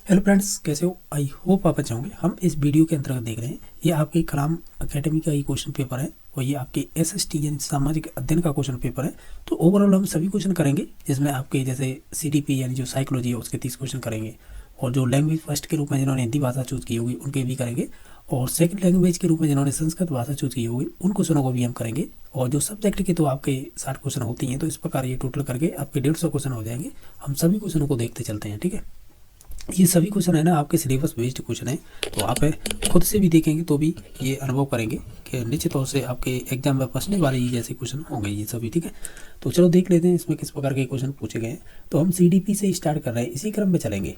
Hello friends, कैसे हो? I hope आप अच्छे होंगे। हम इस वीडियो के अंतर्गत देख रहे हैं, ये आपके कलाम एकेडमी का ही क्वेश्चन पेपर है और ये आपके एसएसटी यानी सामाजिक अध्ययन का क्वेश्चन पेपर है। तो ओवरऑल हम सभी क्वेश्चन करेंगे, जिसमें आपके जैसे सीडीपी यानी जो साइकोलॉजी है उसके 30 क्वेश्चन करेंगे, और जो लैंग्वेज फर्स्ट के रूप में जिन्होंने हिंदी भाषा चूज की होगी उनके भी करेंगे, और सेकंड लैंग्वेज के रूप में जिन्होंने संस्कृत भाषा चूज की होगी उन क्वेश्चनों को भी हम करेंगे। और जो सब्जेक्ट के तो आपके 60 क्वेश्चन होती हैं, तो इस प्रकार ये टोटल करके आपके 150 क्वेश्चन हो जाएंगे। हम सभी क्वेश्चनों को देखते चलते हैं, ठीक है। ये सभी क्वेश्चन है ना आपके सिलेबस बेस्ड क्वेश्चन है, तो आप खुद से भी देखेंगे तो भी ये अनुभव करेंगे कि निश्चित तौर से आपके एग्जाम में फंसने वाले ही जैसे क्वेश्चन होंगे ये सभी, ठीक है। तो चलो देख लेते हैं इसमें किस प्रकार के क्वेश्चन पूछे गए हैं। तो हम सीडीपी से स्टार्ट कर रहे हैं, इसी क्रम में चलेंगे,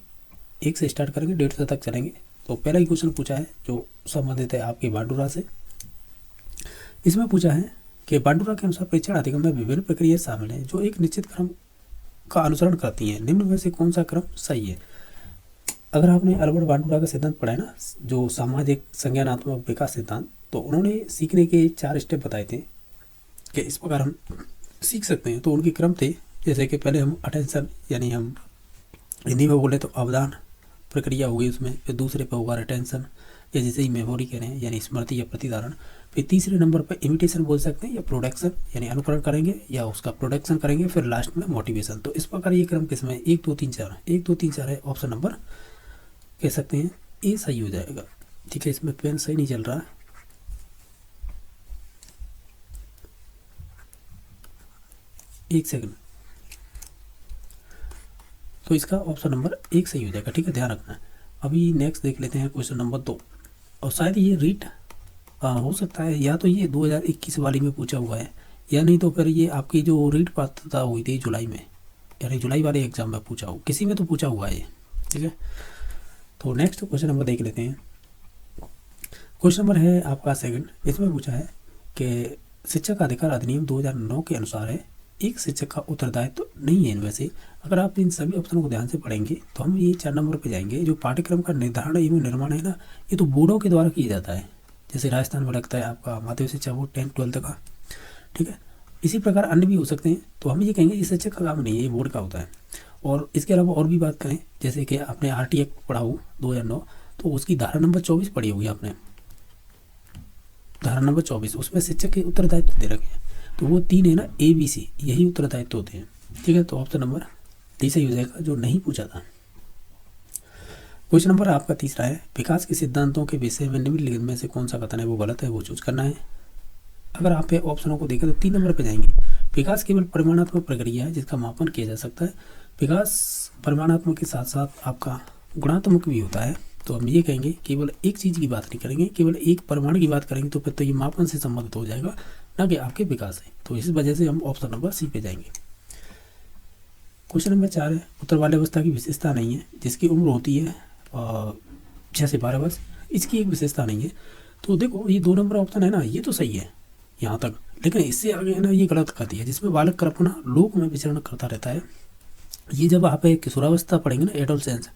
1 से स्टार्ट करेंगे 150 तक चलेंगे। तो पहला ही क्वेश्चन पूछा है जो संबंधित है आपके बांडुरा से। इसमें पूछा है कि बांडुरा के अनुसार परीक्षण अधिगम में विभिन्न प्रक्रिया शामिल है जो एक निश्चित क्रम का अनुसरण करती हैं, निम्न में से कौन सा क्रम सही है। अगर आपने अल्बर्ट बांडुरा का सिद्धांत पढ़ा है ना, जो सामाजिक संज्ञानात्मक विकास सिद्धांत, तो उन्होंने सीखने के 4 स्टेप बताए थे कि इस प्रकार हम सीख सकते हैं। तो उनके क्रम थे, जैसे कि पहले हम अटेंशन यानी हम हिंदी में बोले तो अवधान प्रक्रिया होगी उसमें, फिर दूसरे पर होगा रिटेंशन या जैसे ही मेमोरी कह रहे हैं यानी स्मृति या प्रतिधारण, फिर तीसरे नंबर पर इमिटेशन बोल सकते हैं या प्रोडक्शन यानी अनुकरण करेंगे या उसका प्रोडक्शन करेंगे, फिर लास्ट में मोटिवेशन। तो इस प्रकार ये क्रम किसमें 1 2 3 4 1 2 3 4 है, ऑप्शन नंबर कह सकते हैं ये सही हो जाएगा, ठीक है। इसमें पेन सही नहीं चल रहा है, एक सेकंड। तो इसका ऑप्शन नंबर 1 सही हो जाएगा, ठीक है, ध्यान रखना है। अभी नेक्स्ट देख लेते हैं क्वेश्चन नंबर 2, और शायद ये रीट हो सकता है, या तो ये 2021 वाली में पूछा हुआ है, या नहीं तो फिर ये आपकी जो रीट पात्रता हुई थी जुलाई में, यानी जुलाई वाले एग्जाम में पूछा हो, किसी में तो पूछा हुआ है ये, ठीक है। तो नेक्स्ट क्वेश्चन नंबर देख लेते हैं। क्वेश्चन नंबर है आपका सेकंड। इसमें पूछा है कि शिक्षक अधिकार अधिनियम 2009 के अनुसार है एक शिक्षक का उत्तरदायित्व तो नहीं है इनमें से। अगर आप इन सभी ऑप्शनों को ध्यान से पढ़ेंगे तो हम ये 4 नंबर पे जाएंगे। जो पाठ्यक्रम का निर्धारण एवं निर्माण है ना, ये तो बोर्डों के द्वारा किया जाता है, जैसे राजस्थान में लगता है आपका माध्यमिक शिक्षा बोर्ड 10th 12th का, ठीक है। इसी प्रकार अन्य भी हो सकते हैं, तो हम ये कहेंगे ये शिक्षक का काम नहीं है, ये बोर्ड का होता है। और इसके अलावा और भी बात करें, जैसे कि आपने आरटी एक्ट पढ़ा हो 2009, तो उसकी धारा नंबर 24 पढ़ी होगी आपने, धारा नंबर 24, उसमें शिक्षक के उत्तरदायित्व दे रखे हैं। तो वो 3 है ना, ABC, यही उत्तरदायित्व होते हैं, ठीक है। तो ऑप्शन नंबर डी सही हो जाएगा, जो नहीं पूछा था। क्वेश्चन नंबर आपका तीसरा है, विकास के सिद्धांतों के विषय में निम्नलिखित में से कौन सा कथन है वो गलत है, वो चूज करना है। अगर आप ऑप्शनों को देखें तो 3 नंबर पर जाएंगे। विकास केवल परिमाणात्मक प्रक्रिया है जिसका मापन किया जा सकता है। विकास परिमाणात्मक के साथ साथ आपका गुणात्मक भी होता है। तो हम ये कहेंगे केवल एक चीज़ की बात नहीं करेंगे, केवल एक परिमाण की बात करेंगे, तो फिर तो ये मापन से संबंधित हो जाएगा, ना कि आपके विकास है। तो इस वजह से हम ऑप्शन नंबर सी पे जाएंगे। क्वेश्चन नंबर 4 है, उत्तर बाल्यावस्था की विशेषता नहीं है जिसकी उम्र होती है 6 से 12 वर्ष, इसकी एक विशेषता नहीं है। तो देखो ये 2 नंबर ऑप्शन है ना, ये तो सही है यहाँ तक, लेकिन इससे आगे है ना ये गलत कर दिया, जिसमें बालक कल्पना लोक में विचरण करता रहता है। ये जब आप किशोरावस्था पढ़ेंगे ना, एडोलसेंस,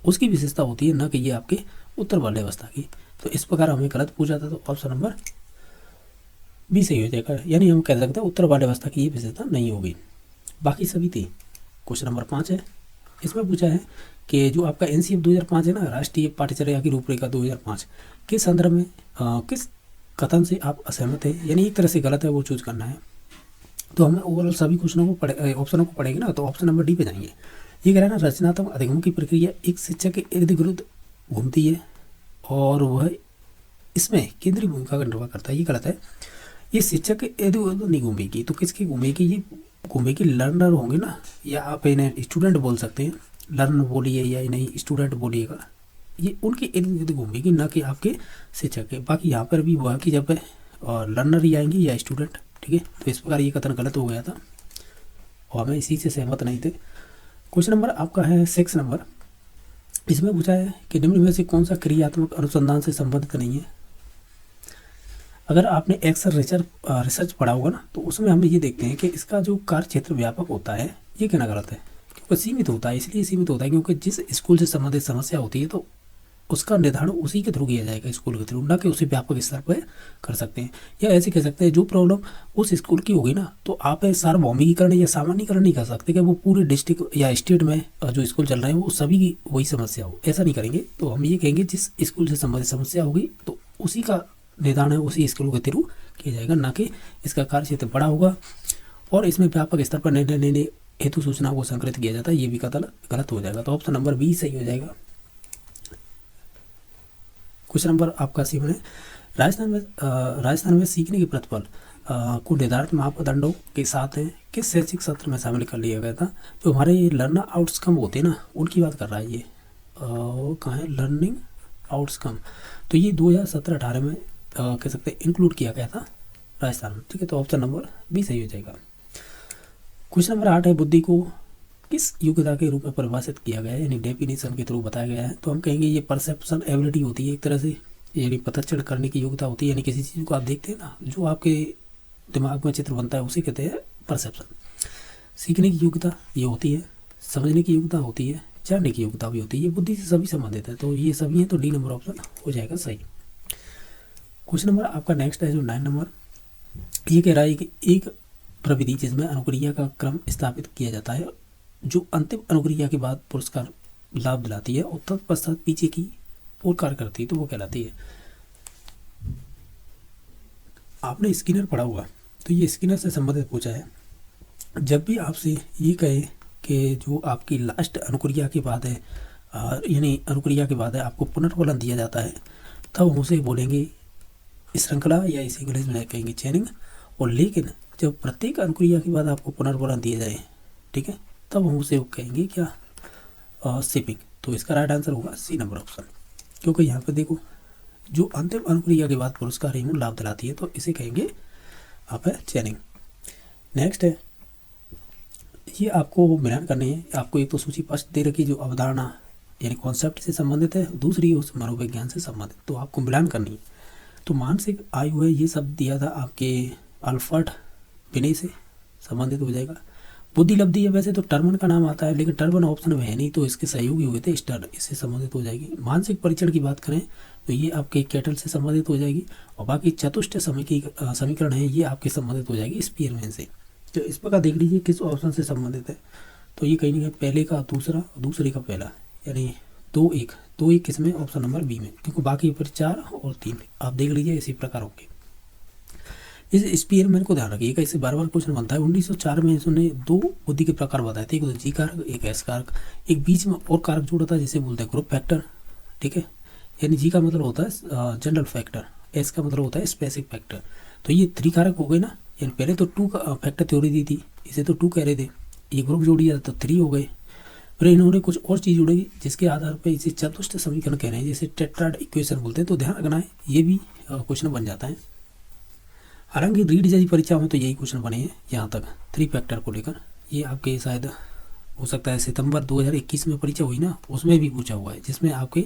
उसकी विशेषता होती है, ना कि ये आपके उत्तर बाल्यावस्था की। तो इस प्रकार हमें गलत पूछा था, तो ऑप्शन नंबर बी सही हो जाएगा, यानी हम कह सकते हैं उत्तर बाल्यावस्था की ये विशेषता नहीं होगी, बाकी सभी थी। क्वेश्चन नंबर 5 है। इसमें पूछा है कि जो आपका NCF 2005 है ना, राष्ट्रीय पाठ्यचर्या की रूपरेखा 2005 के संदर्भ में किस कथन से आप असहमत है, यानी एक तरह से गलत है, वो चूज करना है। तो हमें ओवरऑल सभी क्वेश्चनों को ऑप्शनों को पढ़ेंगे ना, तो ऑप्शन नंबर डी पे जाएंगे। ये कह रहा है ना, रचनात्मक अधिगम की प्रक्रिया एक शिक्षक के इर्द गिर्द घूमती है और वह इसमें केंद्रीय भूमिका का निर्वाह करता है, ये गलत है। ये शिक्षक के इर्द गिर्द नहीं घूमेगी, तो किसकी घूमेगी, ये घूमेगी लर्नर होंगे ना, या आप इन्हें स्टूडेंट बोल सकते हैं, लर्न बोलिए या नहीं स्टूडेंट बोलिएगा, ये उनके इर्द गिर्द घूमेगी, ना कि आपके शिक्षक के। बाकी यहाँ पर भी हुआ कि जब लर्नर ही आएंगे या स्टूडेंट, ठीक है। तो इस प्रकार ये कथन गलत हो गया था और हमें इसी से सहमत नहीं थे। क्वेश्चन नंबर आपका है 6 नंबर। इसमें पूछा है कि निम्न में से कौन सा क्रियात्मक अनुसंधान से संबंधित नहीं है। अगर आपने एक्सल रिसर्च पढ़ा होगा ना, तो उसमें हम ये देखते हैं कि इसका जो कार्य क्षेत्र व्यापक होता है, ये कहना गलत है, क्योंकि सीमित होता है। इसलिए सीमित होता है क्योंकि जिस स्कूल से संबंधित समस्या होती है तो उसका निर्धारण उसी के थ्रू किया जाएगा, स्कूल के थ्रू, ना कि उसे व्यापक स्तर पर कर सकते हैं। या ऐसे कह सकते हैं जो प्रॉब्लम उस स्कूल की होगी ना, तो आप सार्वभौमिकीकरण या सामान्यीकरण नहीं कर सकते कि वो पूरे डिस्ट्रिक्ट या स्टेट में जो स्कूल चल रहे हैं वो सभी की वही समस्या हो, ऐसा नहीं करेंगे। तो हम ये कहेंगे जिस स्कूल से संबंधित समस्या होगी तो उसी का निर्धारण है उसी स्कूल के थ्रू किया जाएगा, ना कि इसका कार्य क्षेत्र बड़ा होगा और इसमें व्यापक स्तर पर निर्णय लेने हेतु सूचनाओं को संकलित किया जाता है, ये भी गलत हो जाएगा। तो ऑप्शन नंबर बी सही हो जाएगा। क्वेश्चन नंबर आपका सी है, राजस्थान में सीखने के प्रतिफल को निर्धारित मापदंडों के साथ है किस शैक्षिक सत्र में शामिल कर लिया गया था। जो हमारे ये लर्नर आउटकम होते हैं ना, उनकी बात कर रहा है ये, कहाँ है लर्निंग आउटकम, तो ये 2017-18 में कह सकते हैं इंक्लूड किया गया था राजस्थान में, ठीक है। तो ऑप्शन नंबर बी सही हो जाएगा। क्वेश्चन नंबर 8 है, बुद्धि को किस योग्यता के रूप में परिभाषित किया गया है, यानी डेफिनेशन के थ्रू बताया गया है। तो हम कहेंगे ये परसेप्शन एबिलिटी होती है एक तरह से, यानी पतक्षण करने की योग्यता होती है, यानी किसी चीज़ को आप देखते हैं ना, जो आपके दिमाग में चित्र बनता है उसे कहते हैं परसेप्शन। सीखने की योग्यता ये होती है, समझने की योग्यता होती है, जानने की योग्यता भी होती है, ये बुद्धि से सभी संबंधित है। तो ये सभी हैं, तो डी नंबर ऑप्शन हो जाएगा सही। क्वेश्चन नंबर आपका नेक्स्ट है जो 9 नंबर, ये कह रहा है कि एक प्रविधि जिसमें अनुक्रिया का क्रम स्थापित किया जाता है जो अंतिम अनुक्रिया के बाद पुरस्कार लाभ दिलाती है और तत्पश्चात पीछे की ओर कार्य करती है, तो वो कहलाती है। आपने स्किनर पढ़ा हुआ, तो ये स्किनर से संबंधित पूछा है। जब भी आपसे ये कहे कि जो आपकी लास्ट अनुक्रिया के बाद है, यानी अनुक्रिया के बाद है आपको पुनर्वलन दिया जाता है, तब हम उसे बोलेंगे श्रृंखला या इसे इंग्लिश में कहेंगे चेनिंग। और लेकिन जब प्रत्येक अनुक्रिया के बाद आपको पुनर्वलन दिया जाए, ठीक है, तब हम उसे कहेंगे क्या शिपिंग। तो इसका राइट आंसर होगा सी नंबर ऑप्शन, क्योंकि यहाँ पे देखो जो अंतिम अनुक्रिया के बाद पुरस्कार एवं लाभ दिलाती है, तो इसे कहेंगे आप है चेनिंग। नेक्स्ट है, ये आपको मिलान करनी है। आपको एक तो सूची फर्स्ट दे रखी जो अवधारणा यानी कॉन्सेप्ट से संबंधित है, दूसरी उस मनोविज्ञान से संबंधित, तो आपको मिलान करनी है। तो मानसिक आयु है, ये सब दिया था आपके अल्फर्ट बिने से संबंधित हो जाएगा। बुद्धि लब्धि है, वैसे तो टर्मन का नाम आता है लेकिन टर्मन ऑप्शन में है नहीं, तो इसके सहयोगी हुए थे स्टर, इससे संबंधित हो जाएगी। मानसिक परीक्षण की बात करें तो ये आपके कैटल से संबंधित हो जाएगी, और बाकी चतुष्ट समीकरण है ये आपके संबंधित हो जाएगी स्पीयरमैन से। तो इस प्रकार देख लीजिए किस ऑप्शन से संबंधित है, तो ये कहीं नहीं है पहले का दूसरा, दूसरे का पहला, यानी 2-1 किसमें, ऑप्शन नंबर बी में, क्योंकि बाकी पर 4 और 3 आप देख लीजिए इसी प्रकार होंगे। इस स्पीयरमैन को ध्यान रखिएगा, इससे बार बार क्वेश्चन बनता है। 1904 में इसने 2 बुद्धि के प्रकार बताए थे, एक तो जी कारक, एक एस कारक, एक बीच में और कारक जोड़ा था जिसे बोलते हैं ग्रुप फैक्टर, ठीक है। यानी जी का मतलब होता है जनरल फैक्टर, एस का मतलब होता है स्पेसिफिक फैक्टर। तो ये 3 कारक हो गए ना, यानी पहले तो 2 का फैक्टर थ्योरी दी थी, इसे तो 2 कह रहे थे, ये ग्रुप जोड़ दिया तो 3 हो गए। फिर इन्होंने कुछ और चीज़ जोड़ी जिसके आधार पर इसे चतुष्ट समीकरण कह रहे हैं, जिसे टेट्राड इक्वेशन बोलते हैं। तो ध्यान रखना है, ये भी क्वेश्चन बन जाता है। हालांकि रीड जैसी परीक्षा में तो यही क्वेश्चन बने हैं यहाँ तक 3 फैक्टर को लेकर। ये आपके शायद हो सकता है सितंबर 2021 में परीक्षा हुई ना, उसमें भी पूछा हुआ है, जिसमें आपके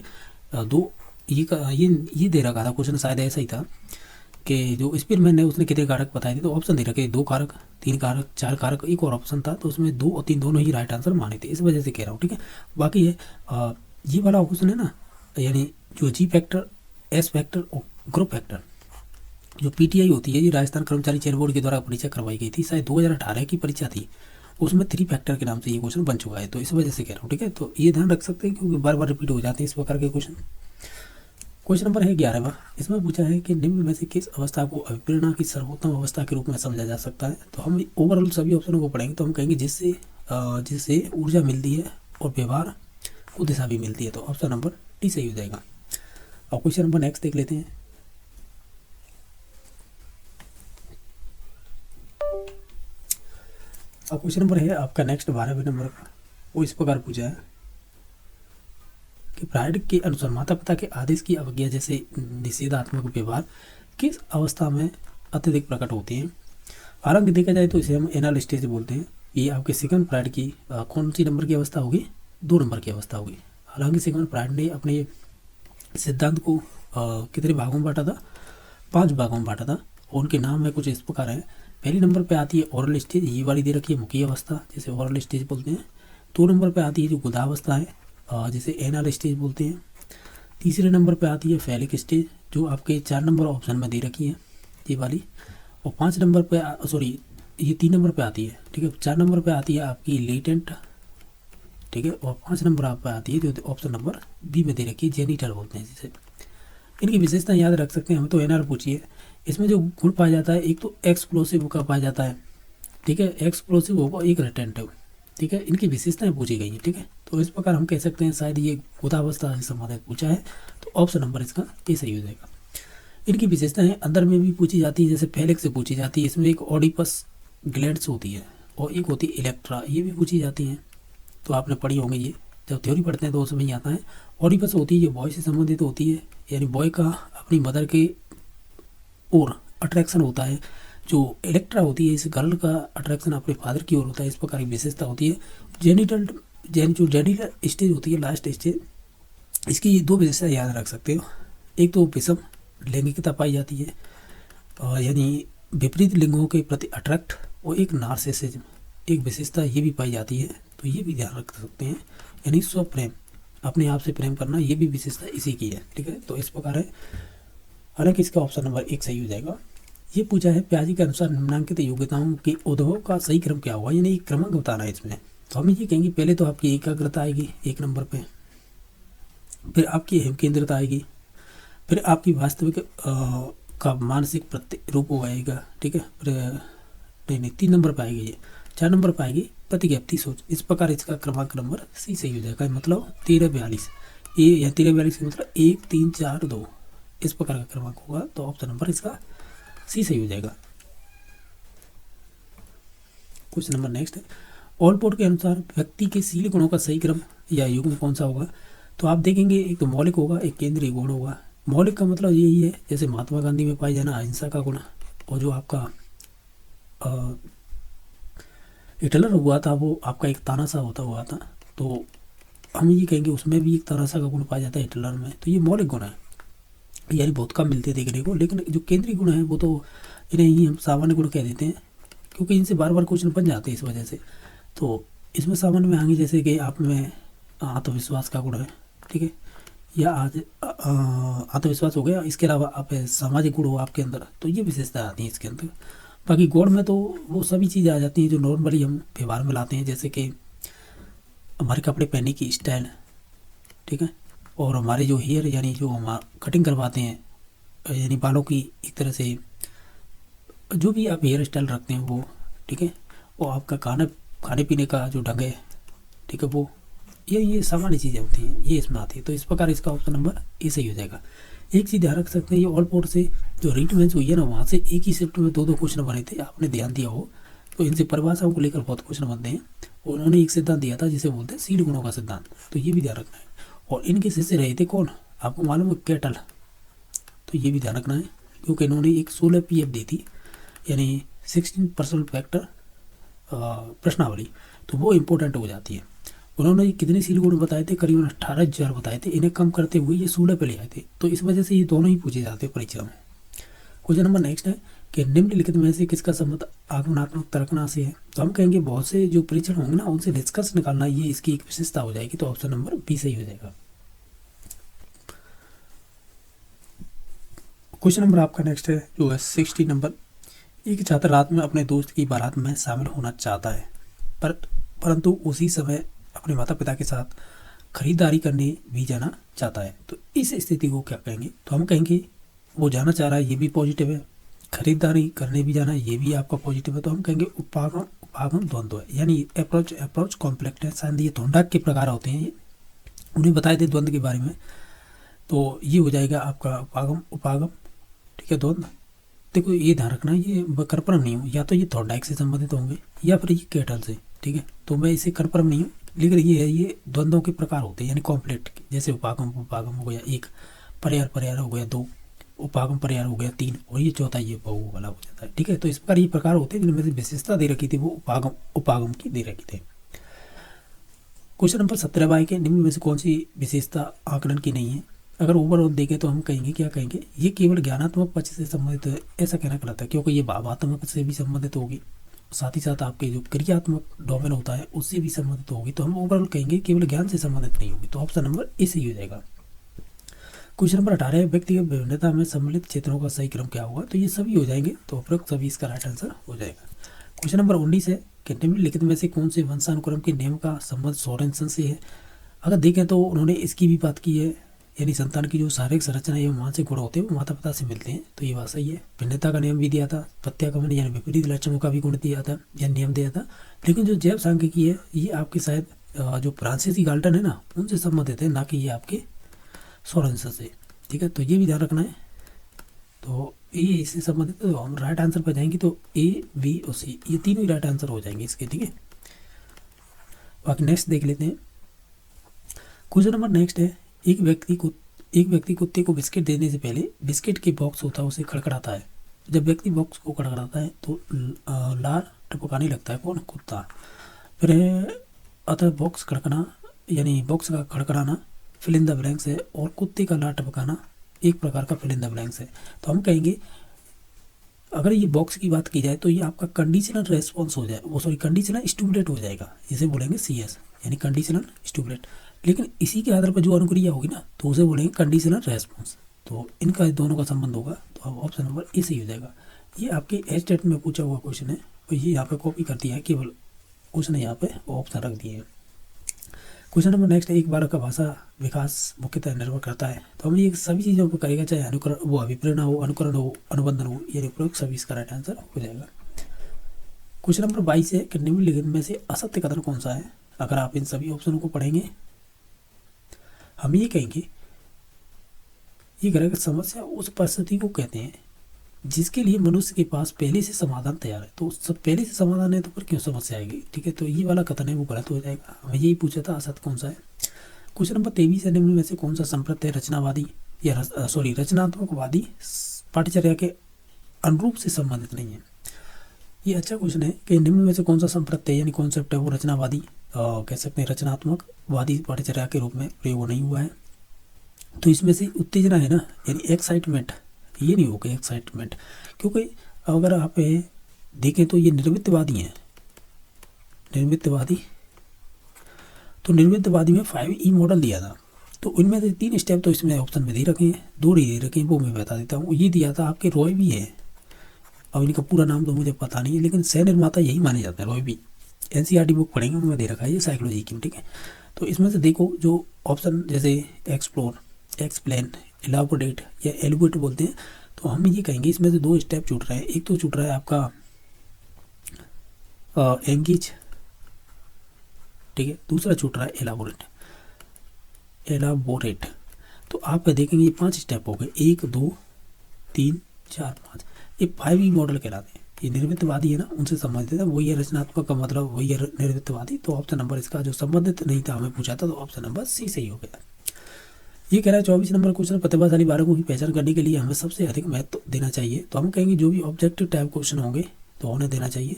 2 ये दे रखा था क्वेश्चन, शायद ऐसा ही था कि जो स्पीयरमैन ने उसने कितने कारक बताए थे, तो ऑप्शन दे रखे 2 कारक, 3 कारक, 4 कारक, एक और ऑप्शन था, तो उसमें 2 और 3 दोनों ही राइट आंसर माने थे, इस वजह से कह रहा हूँ, ठीक है। बाकी है ये वाला क्वेश्चन है ना, यानी जो जी फैक्टर, एस फैक्टर और ग्रुप फैक्टर, जो पीटीआई होती है, ये राजस्थान कर्मचारी चयन बोर्ड के द्वारा परीक्षा करवाई गई थी, शायद 2018 की परीक्षा थी, उसमें 3 फैक्टर के नाम से ये क्वेश्चन बन चुका है, तो इस वजह से कह रहा हूँ, ठीक है। तो ये ध्यान रख सकते हैं क्योंकि बार बार रिपीट हो जाते हैं इस प्रकार के क्वेश्चन। क्वेश्चन नंबर है 11वां, इसमें पूछा है कि निम्न में से किस अवस्था को अभिप्रेरणा की सर्वोत्तम अवस्था के रूप में समझा जा सकता है। तो हम ओवरऑल सभी ऑप्शनों को पढ़ेंगे, तो हम कहेंगे जिससे ऊर्जा मिलती है और व्यवहार को दिशा भी मिलती है, तो ऑप्शन नंबर डी सही हो जाएगा। और क्वेश्चन नंबर नेक्स्ट देख लेते हैं। अब क्वेश्चन नंबर है आपका नेक्स्ट 12वें नंबर का, वो इस प्रकार पूछा है कि फ्रायड के अनुसार माता पिता के आदेश की अवज्ञा जैसे निषेधात्मक व्यवहार किस अवस्था में अत्यधिक प्रकट होते हैं। हालांकि देखा जाए तो इसे हम एनल स्टेज बोलते हैं। ये आपके सिगमंड फ्रायड की कौन सी नंबर की अवस्था होगी, 2 नंबर की अवस्था होगी। हालांकि सिगमंड फ्रायड ने अपने सिद्धांत को कितने भागों में बांटा था, 5 भागों में बांटा था, और उनके नाम में कुछ इस प्रकार है। पहली नंबर पे आती है ओरल स्टेज, ये वाली दे रखी है मुखी अवस्था, जिसे ओरल स्टेज बोलते हैं। 2 नंबर पे आती है जो गुदावस्था है, जिसे एनल स्टेज बोलते हैं। तीसरे नंबर पे आती है फेलिक स्टेज, जो आपके 4 नंबर ऑप्शन में दे रखी है ये वाली। और 5 नंबर पे सॉरी ये 3 नंबर पे आती है, ठीक है। 4 नंबर पे आती है आपकी लेटेंट, ठीक है। और 5 नंबर आप पे आती है जो ऑप्शन नंबर बी में दे रखी है, जेनिटल बोलते हैं जिसे। इनकी विशेषता याद रख सकते हैं हम, तो एनआर पूछिए। इसमें जो गुण पाया जाता है, एक तो एक्सप्लोसिव का पाया जाता है, ठीक है। एक्सप्लोसिव होगा, एक रिटेंटिव, ठीक है। इनकी विशेषताएं पूछी गई हैं, ठीक है। तो इस प्रकार हम कह सकते हैं शायद ये गोतावस्था से संबंधित पूछा है, तो ऑप्शन नंबर इसका ए सही हो जाएगा। इनकी विशेषताएं अंदर में भी पूछी जाती है, जैसे फेलिक्स से पूछी जाती है। इसमें एक ऑडिपस ग्लैंड्स होती है और एक होती है इलेक्ट्रा, ये भी पूछी जाती हैं। तो आपने पढ़ी होंगी ये, जब थ्योरी पढ़ते हैं तो उसमें ही आता है। ऑडिपस होती है, ये बॉय से संबंधित होती है, यानी बॉय का अपनी मदर के ओर अट्रैक्शन होता है। जो इलेक्ट्रा होती है, इस गर्ल का अट्रैक्शन अपने फादर की ओर होता है। इस प्रकार की विशेषता होती है। जो जेनिटल स्टेज होती है, लास्ट स्टेज, इसकी 2 विशेषता याद रख सकते हो। एक तो विषम लैंगिकता पाई जाती है, यानी विपरीत लिंगों के प्रति अट्रैक्ट, और एक नार्सिसिज्म, एक विशेषता ये भी पाई जाती है। तो ये भी ध्यान रख सकते हैं, यानी स्वप्रेम, अपने आप से प्रेम करना, ये भी विशेषता इसी की है, ठीक है। तो इस प्रकार है, हालांकि इसका ऑप्शन नंबर 1 सही हो जाएगा। ये पूछा है प्याजी के अनुसार निम्नलिखित योग्यताओं के उद्भव का सही क्रम क्या होगा, यानी एक क्रमांक बताना है इसमें। तो हम ये कहेंगे पहले तो आपकी एकाग्रता आएगी 1 नंबर पे, फिर आपकी हेम केंद्रता आएगी, फिर आपकी वास्तविक का मानसिक रूप हो आएगा, ठीक है। फिर नहीं 3 नंबर पर आएगी ये, 4 नंबर पर आएगी प्रतिज्ञप्ति सोच। इस प्रकार इसका क्रमांक नंबर सी सही हो जाएगा, मतलब 1342 ये, या 1342 मतलब 1 3 4 2, इस प्रकार का क्रमांक होगा। तो ऑप्शन नंबर इसका सी सही हो जाएगा। क्वेश्चन नंबर नेक्स्ट है, ऑलपोर्ट के अनुसार व्यक्ति के शील गुणों का सही क्रम या युग्म कौन सा होगा। तो आप देखेंगे एक तो मौलिक होगा, एक केंद्रीय गुण होगा। मौलिक का मतलब यही है, जैसे महात्मा गांधी में पाई जाना अहिंसा का गुण, और जो आपका हिटलर हुआ था वो आपका एक तानाशाह होता हुआ था, तो हम ये कहेंगे उसमें भी एक तानाशाह का गुण पाया जाता है हिटलर में। तो ये मौलिक गुण है, यानी बहुत कम मिलते देखने को। लेकिन जो केंद्रीय गुण है वो तो इन्हें ही हम सामान्य गुण कह देते हैं, क्योंकि इनसे बार बार क्वेश्चन बन जाते हैं इस वजह से। तो इसमें सामान्य में आएंगे जैसे कि आप में आत्मविश्वास का गुण है, ठीक है, या आज आत्मविश्वास हो गया। इसके अलावा आप सामाजिक गुण हो आपके अंदर, तो ये विशेषता आती है इसके अंदर। बाकी गुण में तो वो सभी चीज़ें आ जाती हैं जो नॉर्मली हम व्यवहार में लाते हैं, जैसे कि हमारे कपड़े पहनने की स्टाइल, ठीक है, और हमारे जो हेयर यानी जो हम कटिंग करवाते हैं, यानी बालों की एक तरह से जो भी आप हेयर स्टाइल रखते हैं वो, ठीक है, और आपका खाने पीने का जो ढंग है, ठीक है, वो ये सामान्य चीज़ें होती हैं, ये इसमें आती है। तो इस प्रकार इसका ऑप्शन नंबर ए सही हो जाएगा। एक चीज़ ध्यान रख सकते हैं, ये ऑल पोर्ट से जो रीट मेंस हुई है ना, वहाँ से एक ही शिफ्ट में 2 क्वेश्चन बने थे, आपने ध्यान दिया हो। तो इनसे परिभाषाओं को लेकर बहुत क्वेश्चन बनते हैं। उन्होंने एक सिद्धांत दिया था जिसे बोलते हैं सीड गुणों का सिद्धांत, तो ये भी ध्यान रखना है। और इनके शिष्य रहे थे कौन, आपको मालूम है, कैटल। तो ये भी ध्यान रखना है, क्योंकि इन्होंने एक 16 PF दी थी, यानी 16 पर्सनल फैक्टर प्रश्नावली, तो वो इम्पोर्टेंट हो जाती है। उन्होंने कितने सील गुण बताए थे, करीबन 18,000 बताए थे। इन्हें कम करते हुए ये 16 पे ले आए थे, तो इस वजह से ये दोनों ही पूछे जाते हैं परीक्षा में। क्वेश्चन नंबर नेक्स्ट है कि निम्नलिखित में से किसका संबंध आगमनात्मक तर्कना से है। तो हम कहेंगे बहुत से जो परीक्षण होंगे ना, उनसे निष्कर्ष निकालना ये इसकी एक विशेषता हो जाएगी। तो ऑप्शन नंबर बी सही हो जाएगा। क्वेश्चन नंबर आपका नेक्स्ट है जो है 60 नंबर। एक छात्र रात में अपने दोस्त की बारात में शामिल होना चाहता है, परंतु उसी समय अपने माता पिता के साथ खरीदारी करने भी जाना चाहता है। तो इस स्थिति को क्या कहेंगे। तो हम कहेंगे वो जाना चाह रहा है, ये भी पॉजिटिव है, खरीदारी करने भी जाना ये भी आपका पॉजिटिव है। तो हम कहेंगे उपागम द्वंद्व है, यानी अप्रोच कॉम्प्लेक्स है। शायद ये थोंडाक के प्रकार होते हैं, ये उन्हें बताए थे द्वंद्व के बारे में। तो ये हो जाएगा आपका उपागम, ठीक है, द्वंद्व। देखो ये ध्यान रखना, ये कर्परम नहीं हो, या तो ये थोंडाक से संबंधित होंगे या फिर ये कैटल से, ठीक है। तो मैं इसे कर्परम नहीं हूँ, लेकिन ये है, ये द्वंद्वों के प्रकार होते हैं, यानी कॉम्प्लेक्ट, जैसे उपागम हो गया 1, पर्याय हो गया 2, उपागम पर्याय हो गया 3, और ये चौथा ये बहु वाला हो जाता है, ठीक है। तो इस प्रकार ये प्रकार होते हैं जिनमें से विशेषता दे रखी थी वो उपागम की दे रखी थी। क्वेश्चन नंबर 17 बाई के निम्न में से कौन सी विशेषता आकलन की नहीं है। अगर ओवरऑल देखें तो हम कहेंगे क्या कहेंगे, ये केवल ज्ञानात्मक पक्ष से संबंधित है, ऐसा कहना गलत है, क्योंकि ये भावात्मक से भी संबंधित होगी, साथ ही साथ आपके जो क्रियात्मक डोमेन होता है उससे भी संबंधित होगी। तो हम ओवरऑल कहेंगे केवल ज्ञान से संबंधित नहीं होगी। तो ऑप्शन नंबर ए सही हो जाएगा। क्वेश्चन नंबर 18 है, व्यक्तिगत विभिन्नता में सम्मिलित क्षेत्रों का सही क्रम क्या होगा। तो ये सभी हो जाएंगे, तो उपरोक्त सभी इसका राइट आंसर हो जाएगा। क्वेश्चन नंबर 19 है कि निम्नलिखित में से कौन से वंशानुक्रम के नियम का संबंध सोरेनसन से है। अगर देखें तो उन्होंने इसकी भी बात की है, यानी संतान की जो शारीरिक संरचना एवं मानसिक गुण होते हैं वो माता पिता से मिलते हैं, तो ये बात सही है। भिन्नता का नियम भी दिया था, प्रत्यागमन यानी विपरीत लक्षणों का भी गुण दिया था या नियम दिया था। लेकिन जो जैव सांख्यिकी है ये आपके शायद जो फ्रांसीसी गाल्टन है ना उनसे संबंधित है, ना कि ये आपके सोरेनसन से। ठीक है, तो ये भी ध्यान रखना है। तो ये इससे संबंधित, तो हम राइट आंसर पर जाएंगे तो ए, बी और सी ये तीनों ही राइट आंसर हो जाएंगे इसके। ठीक है, बाकी नेक्स्ट देख लेते हैं। क्वेश्चन नंबर नेक्स्ट है, एक व्यक्ति कुत्ते को बिस्किट देने से पहले बिस्किट के बॉक्स होता है उसे खड़खड़ाता है। जब व्यक्ति बॉक्स को खड़खड़ाता है तो लार टपकाने लगता है, कौन? कुत्ता। फिर अतः बॉक्स खड़कना यानी बॉक्स का खड़खड़ाना फिल इन द ब्लैंक्स है, और कुत्ते का लार टपकाना एक प्रकार का फिल इन द ब्लैंक्स है। तो हम कहेंगे अगर ये बॉक्स की बात की जाए तो ये आपका कंडीशनल रेस्पॉन्स हो जाए, वो सॉरी कंडीशनल स्टिमुलेट हो जाएगा, जिसे बोलेंगे CS यानी कंडीशनल स्टिमुलेट। लेकिन इसी के आधार पर जो अनुक्रिया होगी ना तो उसे बोलेंगे कंडीशनल रेस्पॉन्स। तो इनका दोनों का संबंध होगा, तो अब ऑप्शन नंबर ए सही हो जाएगा। ये आपके एच टेट में पूछा हुआ क्वेश्चन है, और ये यहाँ पे कॉपी कर दिया है, केवल उसने यहाँ पे ऑप्शन रख दिए हैं। क्वेश्चन नंबर नेक्स्ट है, एक बालक का भाषा विकास मुख्यतः निर्भर करता है। तो हम ये सभी चीज़ों पर करेगा, चाहे अनुकरण वो अभिप्रेरणा हो, अनुकरण हो, अनुबंधन हो, ये उपयोग सभी इसका राइट आंसर हो जाएगा। क्वेश्चन नंबर 22 है कि निम्नलिखित में से असत्य कथन कौन सा है। अगर आप इन सभी ऑप्शनों को पढ़ेंगे हम ये कहेंगे ये ग्रह समस्या उस परिस्थिति को कहते हैं जिसके लिए मनुष्य के पास पहले से समाधान तैयार है। तो सब पहले से समाधान है तो फिर क्यों समस्या आएगी। ठीक है, तो ये वाला कथन है वो गलत हो जाएगा। हमें यही पूछा था असत्य कौन सा है। क्वेश्चन नंबर 23 है, निम्न में से कौन सा संप्रदाय रचनावादी या रचनात्मकवादी पाठ्यचर्या के अनुरूप से संबंधित नहीं है। ये अच्छा क्वेश्चन है कि निम्न में से कौन सा संप्रदाय यानी कॉन्सेप्ट है वो रचनावादी कह सकते हैं, रचनात्मकवादी पाठ्यचर्या के रूप में प्रयोग नहीं हुआ है। तो इसमें से उत्तेजना है ना, यानी एक्साइटमेंट, ये नहीं होगा एक्साइटमेंट, क्योंकि अगर आप देखें तो ये निर्मितवादी हैं। निर्मितवादी, तो निर्मितवादी में 5E मॉडल दिया था, तो उनमें से 3 स्टेप तो इसमें ऑप्शन में दे रखे हैं, 2 दे रखे हैं, वो मैं बता देता हूँ। ये दिया था आपके रॉय भी है, अब इनका पूरा नाम तो मुझे पता नहीं है, लेकिन सह निर्माता यही माने जाते हैं रॉय भी। NCERT बुक पढ़ेंगे उनमें दे रखा है ये साइकोलॉजी की। ठीक है, तो इसमें से देखो जो ऑप्शन जैसे एक्सप्लोर, एक्सप्लेन, एलाबोरेट या एलिबोरेट बोलते हैं, तो हम ये कहेंगे इसमें से 2 स्टेप छूट रहे हैं। एक तो छूट रहा है आपका एंगेज, ठीक है, दूसरा छूट रहा है एलाबोरेट। एलाबोरेट तो आप देखेंगे ये 5 स्टेप हो गए, 1 2 3 4 5, ये 5E मॉडल कहलाते हैं। ये निर्मितवादी है ना, उनसे संबंधित है, वही है रचनात्मक का मतलब वही है निर्मितवादी। तो ऑप्शन नंबर इसका जो संबंधित नहीं था हमें पूछा था, तो ऑप्शन नंबर सी सही हो गया। ये कह रहा है 24 नंबर क्वेश्चन, प्रतिभाशाली बालकों की पहचान करने के लिए हमें सबसे अधिक महत्व देना चाहिए। तो हम कहेंगे जो भी ऑब्जेक्टिव टाइप क्वेश्चन होंगे तो उन्हें देना चाहिए,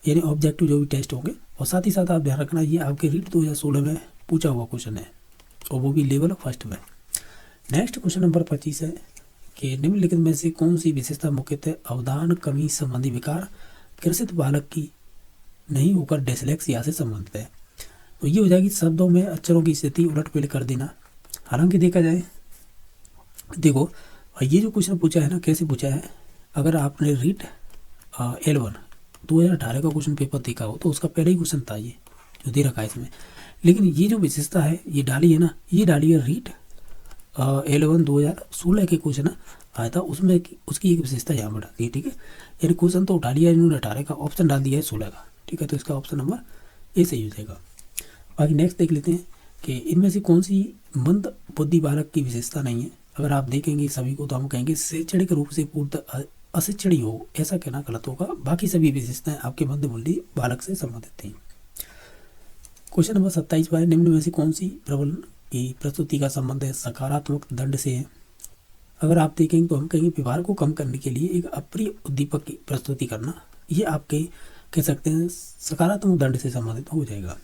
यानी ऑब्जेक्टिव जो भी टेस्ट होंगे। और साथ ही साथ आप ध्यान रखना ये आपके रीट 2016 में पूछा हुआ क्वेश्चन है, और वो भी लेवल फर्स्ट में। नेक्स्ट क्वेश्चन नंबर 25 है कि निम्नलिखित में से कौन सी विशेषता मुख्यतः अवधान कमी संबंधी विकार ग्रसित बालक की नहीं होकर डिसलेक्सिया से संबंधित है। तो ये हो जाएगी शब्दों में अक्षरों की स्थिति उलट-पुलट कर देना। हालांकि देखा जाए, देखो ये जो क्वेश्चन पूछा है ना, कैसे पूछा है, अगर आपने रीट L1 2018 का क्वेश्चन पेपर देखा हो तो उसका पहले ही क्वेश्चन था ये जो दे रखा है इसमें। लेकिन ये जो विशेषता है ये डाली है ना, ये डाली है रीट L1 2016 के क्वेश्चन आया था, उसमें उसकी एक विशेषता यहाँ पर डाली है। ठीक है, यानी क्वेश्चन तो उठा लिया इन्होंने 18 का, ऑप्शन डाल दिया है 16 का। ठीक है, तो इसका ऑप्शन नंबर ए सही हो जाएगा। बाकी नेक्स्ट देख लेते हैं कि इनमें से कौन सी मंद बुद्धि बालक की विशेषता नहीं है। अगर आप देखेंगे सभी को तो हम कहेंगे शैक्षणिक रूप से पूर्णतः अशिक्षणीय हो, ऐसा कहना गलत होगा। बाकी सभी विशेषताएं आपके मंद बुद्धि बालक से संबंधित थी। क्वेश्चन नंबर 27 पर निम्न में से कौन सी प्रबल की प्रस्तुति का संबंध है सकारात्मक दंड से है। अगर आप देखेंगे तो हम कहेंगे व्यवहार को कम करने के लिए एक अप्रिय उद्दीपक की प्रस्तुति करना, ये आपके कह सकते हैं सकारात्मक दंड से संबंधित हो जाएगा।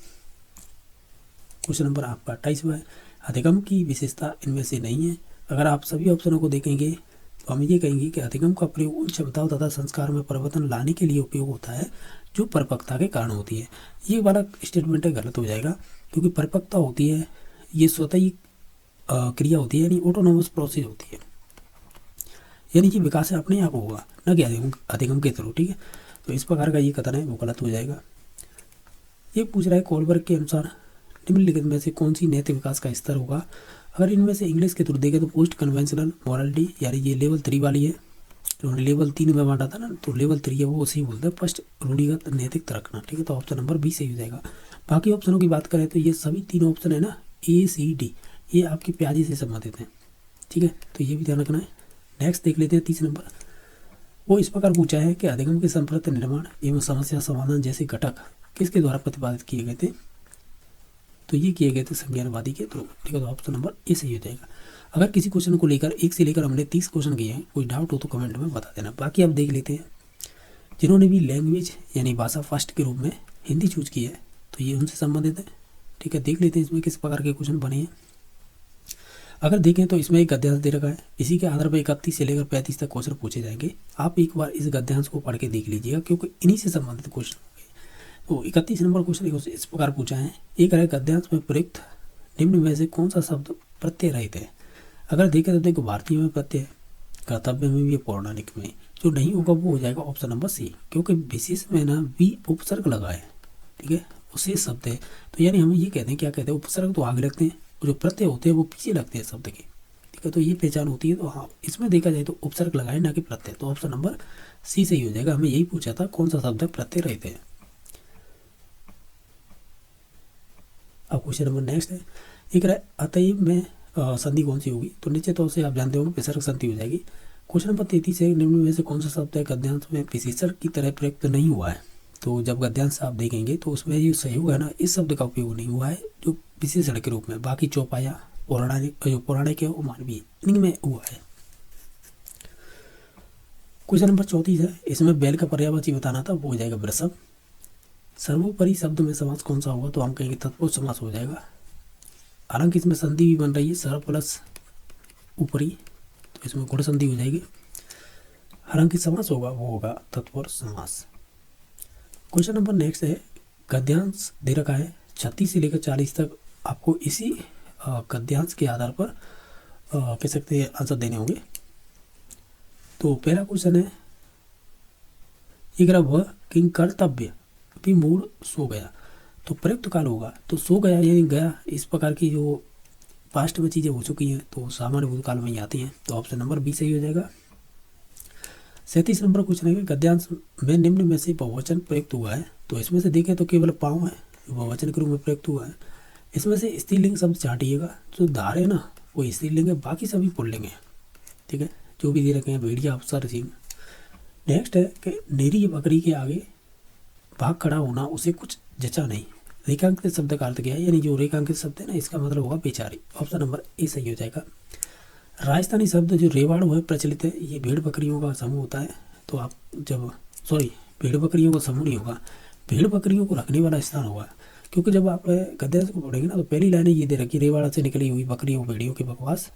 क्वेश्चन नंबर आपका 28 है, अधिगम की विशेषता इनमें से नहीं है। अगर आप सभी ऑप्शनों को देखेंगे तो हम ये कहेंगे कि अधिगम का प्रयोग उन क्षमताओं तथा संस्कार में परिवर्तन लाने के लिए उपयोग होता है जो परिपक्वता के कारण होती है। ये वाला स्टेटमेंट है गलत हो जाएगा, क्योंकि परिपक्वता होती है ये स्वतः ही क्रिया होती है, यानी ऑटोनोमस प्रोसेस होती है, यानी कि विकास अपने आप होगा, न कि अधिगम के थ्रू। ठीक है, तो इस प्रकार का ये कथन है वो गलत हो जाएगा। ये पूछ रहा है कोलबर्ग के अनुसार निम्नलिखित में से कौन सी नैतिक विकास का स्तर होगा। अगर इनमें से इंग्लिश के थ्रू देखें तो पोस्ट कन्वेंशनल मॉरलिटी, यानी ये लेवल 3 वाली है, उन्होंने लेवल 3 में बांटा था ना, तो लेवल 3 है वो उसी बोलते हैं फर्स्ट रूढ़िगत नैतिक रखना। ठीक है, तो ऑप्शन नंबर बी सही हो जाएगा। बाकी ऑप्शनों की बात करें तो ये सभी 3 ऑप्शन है ना, ए सी डी, ये आपकी प्याजी से संबंधित हैं। ठीक है, तो ये भी ध्यान रखना है। नेक्स्ट देख लेते हैं 30 नंबर। वो इस प्रकार पूछा है कि अधिगम के संप्रत निर्माण एवं समस्या समाधान जैसे घटक किसके द्वारा प्रतिपादित किए गए थे, तो ये किए गए थे संज्ञानवादी के थ्रू। ठीक है, तो ऑप्शन नंबर ए सही हो जाएगा। अगर किसी क्वेश्चन को लेकर 1 से लेकर हमने 30 क्वेश्चन किए हैं, कोई डाउट हो तो कमेंट में बता देना। बाकी आप देख लेते हैं जिन्होंने भी लैंग्वेज यानी भाषा फर्स्ट के रूप में हिंदी चूज की है, तो ये उनसे संबंधित है। ठीक है, देख लेते हैं इसमें किस प्रकार के क्वेश्चन बने हैं। अगर देखें तो इसमें एक गद्यांश दे रखा है, इसी के आधार पर 31 से लेकर 35 तक क्वेश्चन पूछे जाएंगे। आप एक बार इस गद्यांश को पढ़ के देख लीजिएगा, क्योंकि इन्हीं से संबंधित क्वेश्चन होंगे। तो 31 नंबर क्वेश्चन इस प्रकार पूछा है, एक है गद्यांश में प्रयुक्त निम्न में से कौन सा शब्द प्रत्यय रहित है। अगर देखें तो देखो भारतीय में प्रत्यय, कर्तव्य में भी, पौराणिक में। जो नहीं होगा वो हो जाएगा ऑप्शन नंबर सी, क्योंकि विशेष में ना भी उपसर्ग लगा है। ठीक है, उसे शब्द है, तो यानी हम ये कहते हैं, क्या कहते हैं, उपसर्ग तो आगे लगते हैं, जो प्रत्यय होते हैं वो पीछे लगते हैं शब्द के। ठीक है, तो ये पहचान होती है। तो हाँ, इसमें देखा जाए तो उपसर्ग लगाए ना कि प्रत्यय, तो ऑप्शन नंबर सी सही हो जाएगा। हमें यही पूछा था कौन सा शब्द है प्रत्यय रहते हैं। अब क्वेश्चन नंबर नेक्स्ट है, एक अतएव में संधि कौन सी होगी, तो निश्चित तौर से आप जानते होंगे विसर्ग संधि हो जाएगी। क्वेश्चन नंबर 33 है, निम्न में से कौन सा शब्द है गद्यांश में विशेषण की तरह प्रयुक्त नहीं हुआ है। तो जब गद्यांश आप देखेंगे तो उसमें जो सहयोग है ना, इस शब्द का उपयोग नहीं हुआ है जो विशेषण के रूप में। बाकी चौपाया, पौराणिक, जो पौराणिक है वो मानवीय, इनमें हुआ है। क्वेश्चन नंबर 34 है, इसमें बैल का पर्यायवाची बताना था, वो हो जाएगा वृषभ। सर्वोपरि शब्द में समास कौन सा होगा, तो हम कहेंगे तत्पुरुष समास हो जाएगा। हालांकि इसमें संधि भी बन रही है, सर्व प्लस ऊपरी, तो इसमें गुण संधि हो जाएगी। हालांकि समास होगा वो होगा तत्पुरुष समास। क्वेश्चन नंबर नेक्स्ट है, गद्यांश दे रखा है 36 से लेकर 40 तक, आपको इसी गद्यांश के आधार पर कह सकते हैं आंसर देने होंगे। तो पहला क्वेश्चन है, एक वह किंग कर्तव्य भी मूड सो गया, तो प्रयुक्त काल होगा, तो सो गया यानी गया, इस प्रकार की जो पास्ट में चीज़ें हो चुकी हैं तो सामान्य भूतकाल में ही आती हैं, तो ऑप्शन नंबर बी सही हो जाएगा। 37 नंबर क्वेश्चन है, गद्यांश में निम्न में से बहुवचन प्रयुक्त हुआ है, तो इसमें से देखें तो केवल पाँव है जो बहुवचन के रूप में प्रयुक्त हुआ है। इसमें से स्त्रीलिंग शब्द चाटिएगा, जो धार है ना वो स्त्रीलिंग है, बाकी सभी पुल्लिंग है। ठीक है, जो भी दे रखे हैं भेड़िया, अफसर, सिंह। नेक्स्ट है कि नेरी बकरी के आगे भाग खड़ा होना उसे कुछ जचा नहीं। रेखांकित शब्द का अर्थ क्या है, यानी जो रेखांकित शब्द है ना इसका मतलब होगा बेचारी। ऑप्शन नंबर ए सही हो जाएगा। राजस्थानी शब्द जो रेवाड़ है प्रचलित है, ये भेड़ बकरियों का समूह होता है। तो आप जब भेड़ बकरियों का समूह नहीं होगा, भेड़ बकरियों को रखने वाला स्थान होगा। क्योंकि जब आप गद्यांश को पढ़ेंगे ना तो पहली लाइनें ये दे रखी, रेवाड़ा से निकली हुई बकरियों भेड़ियों के बकवास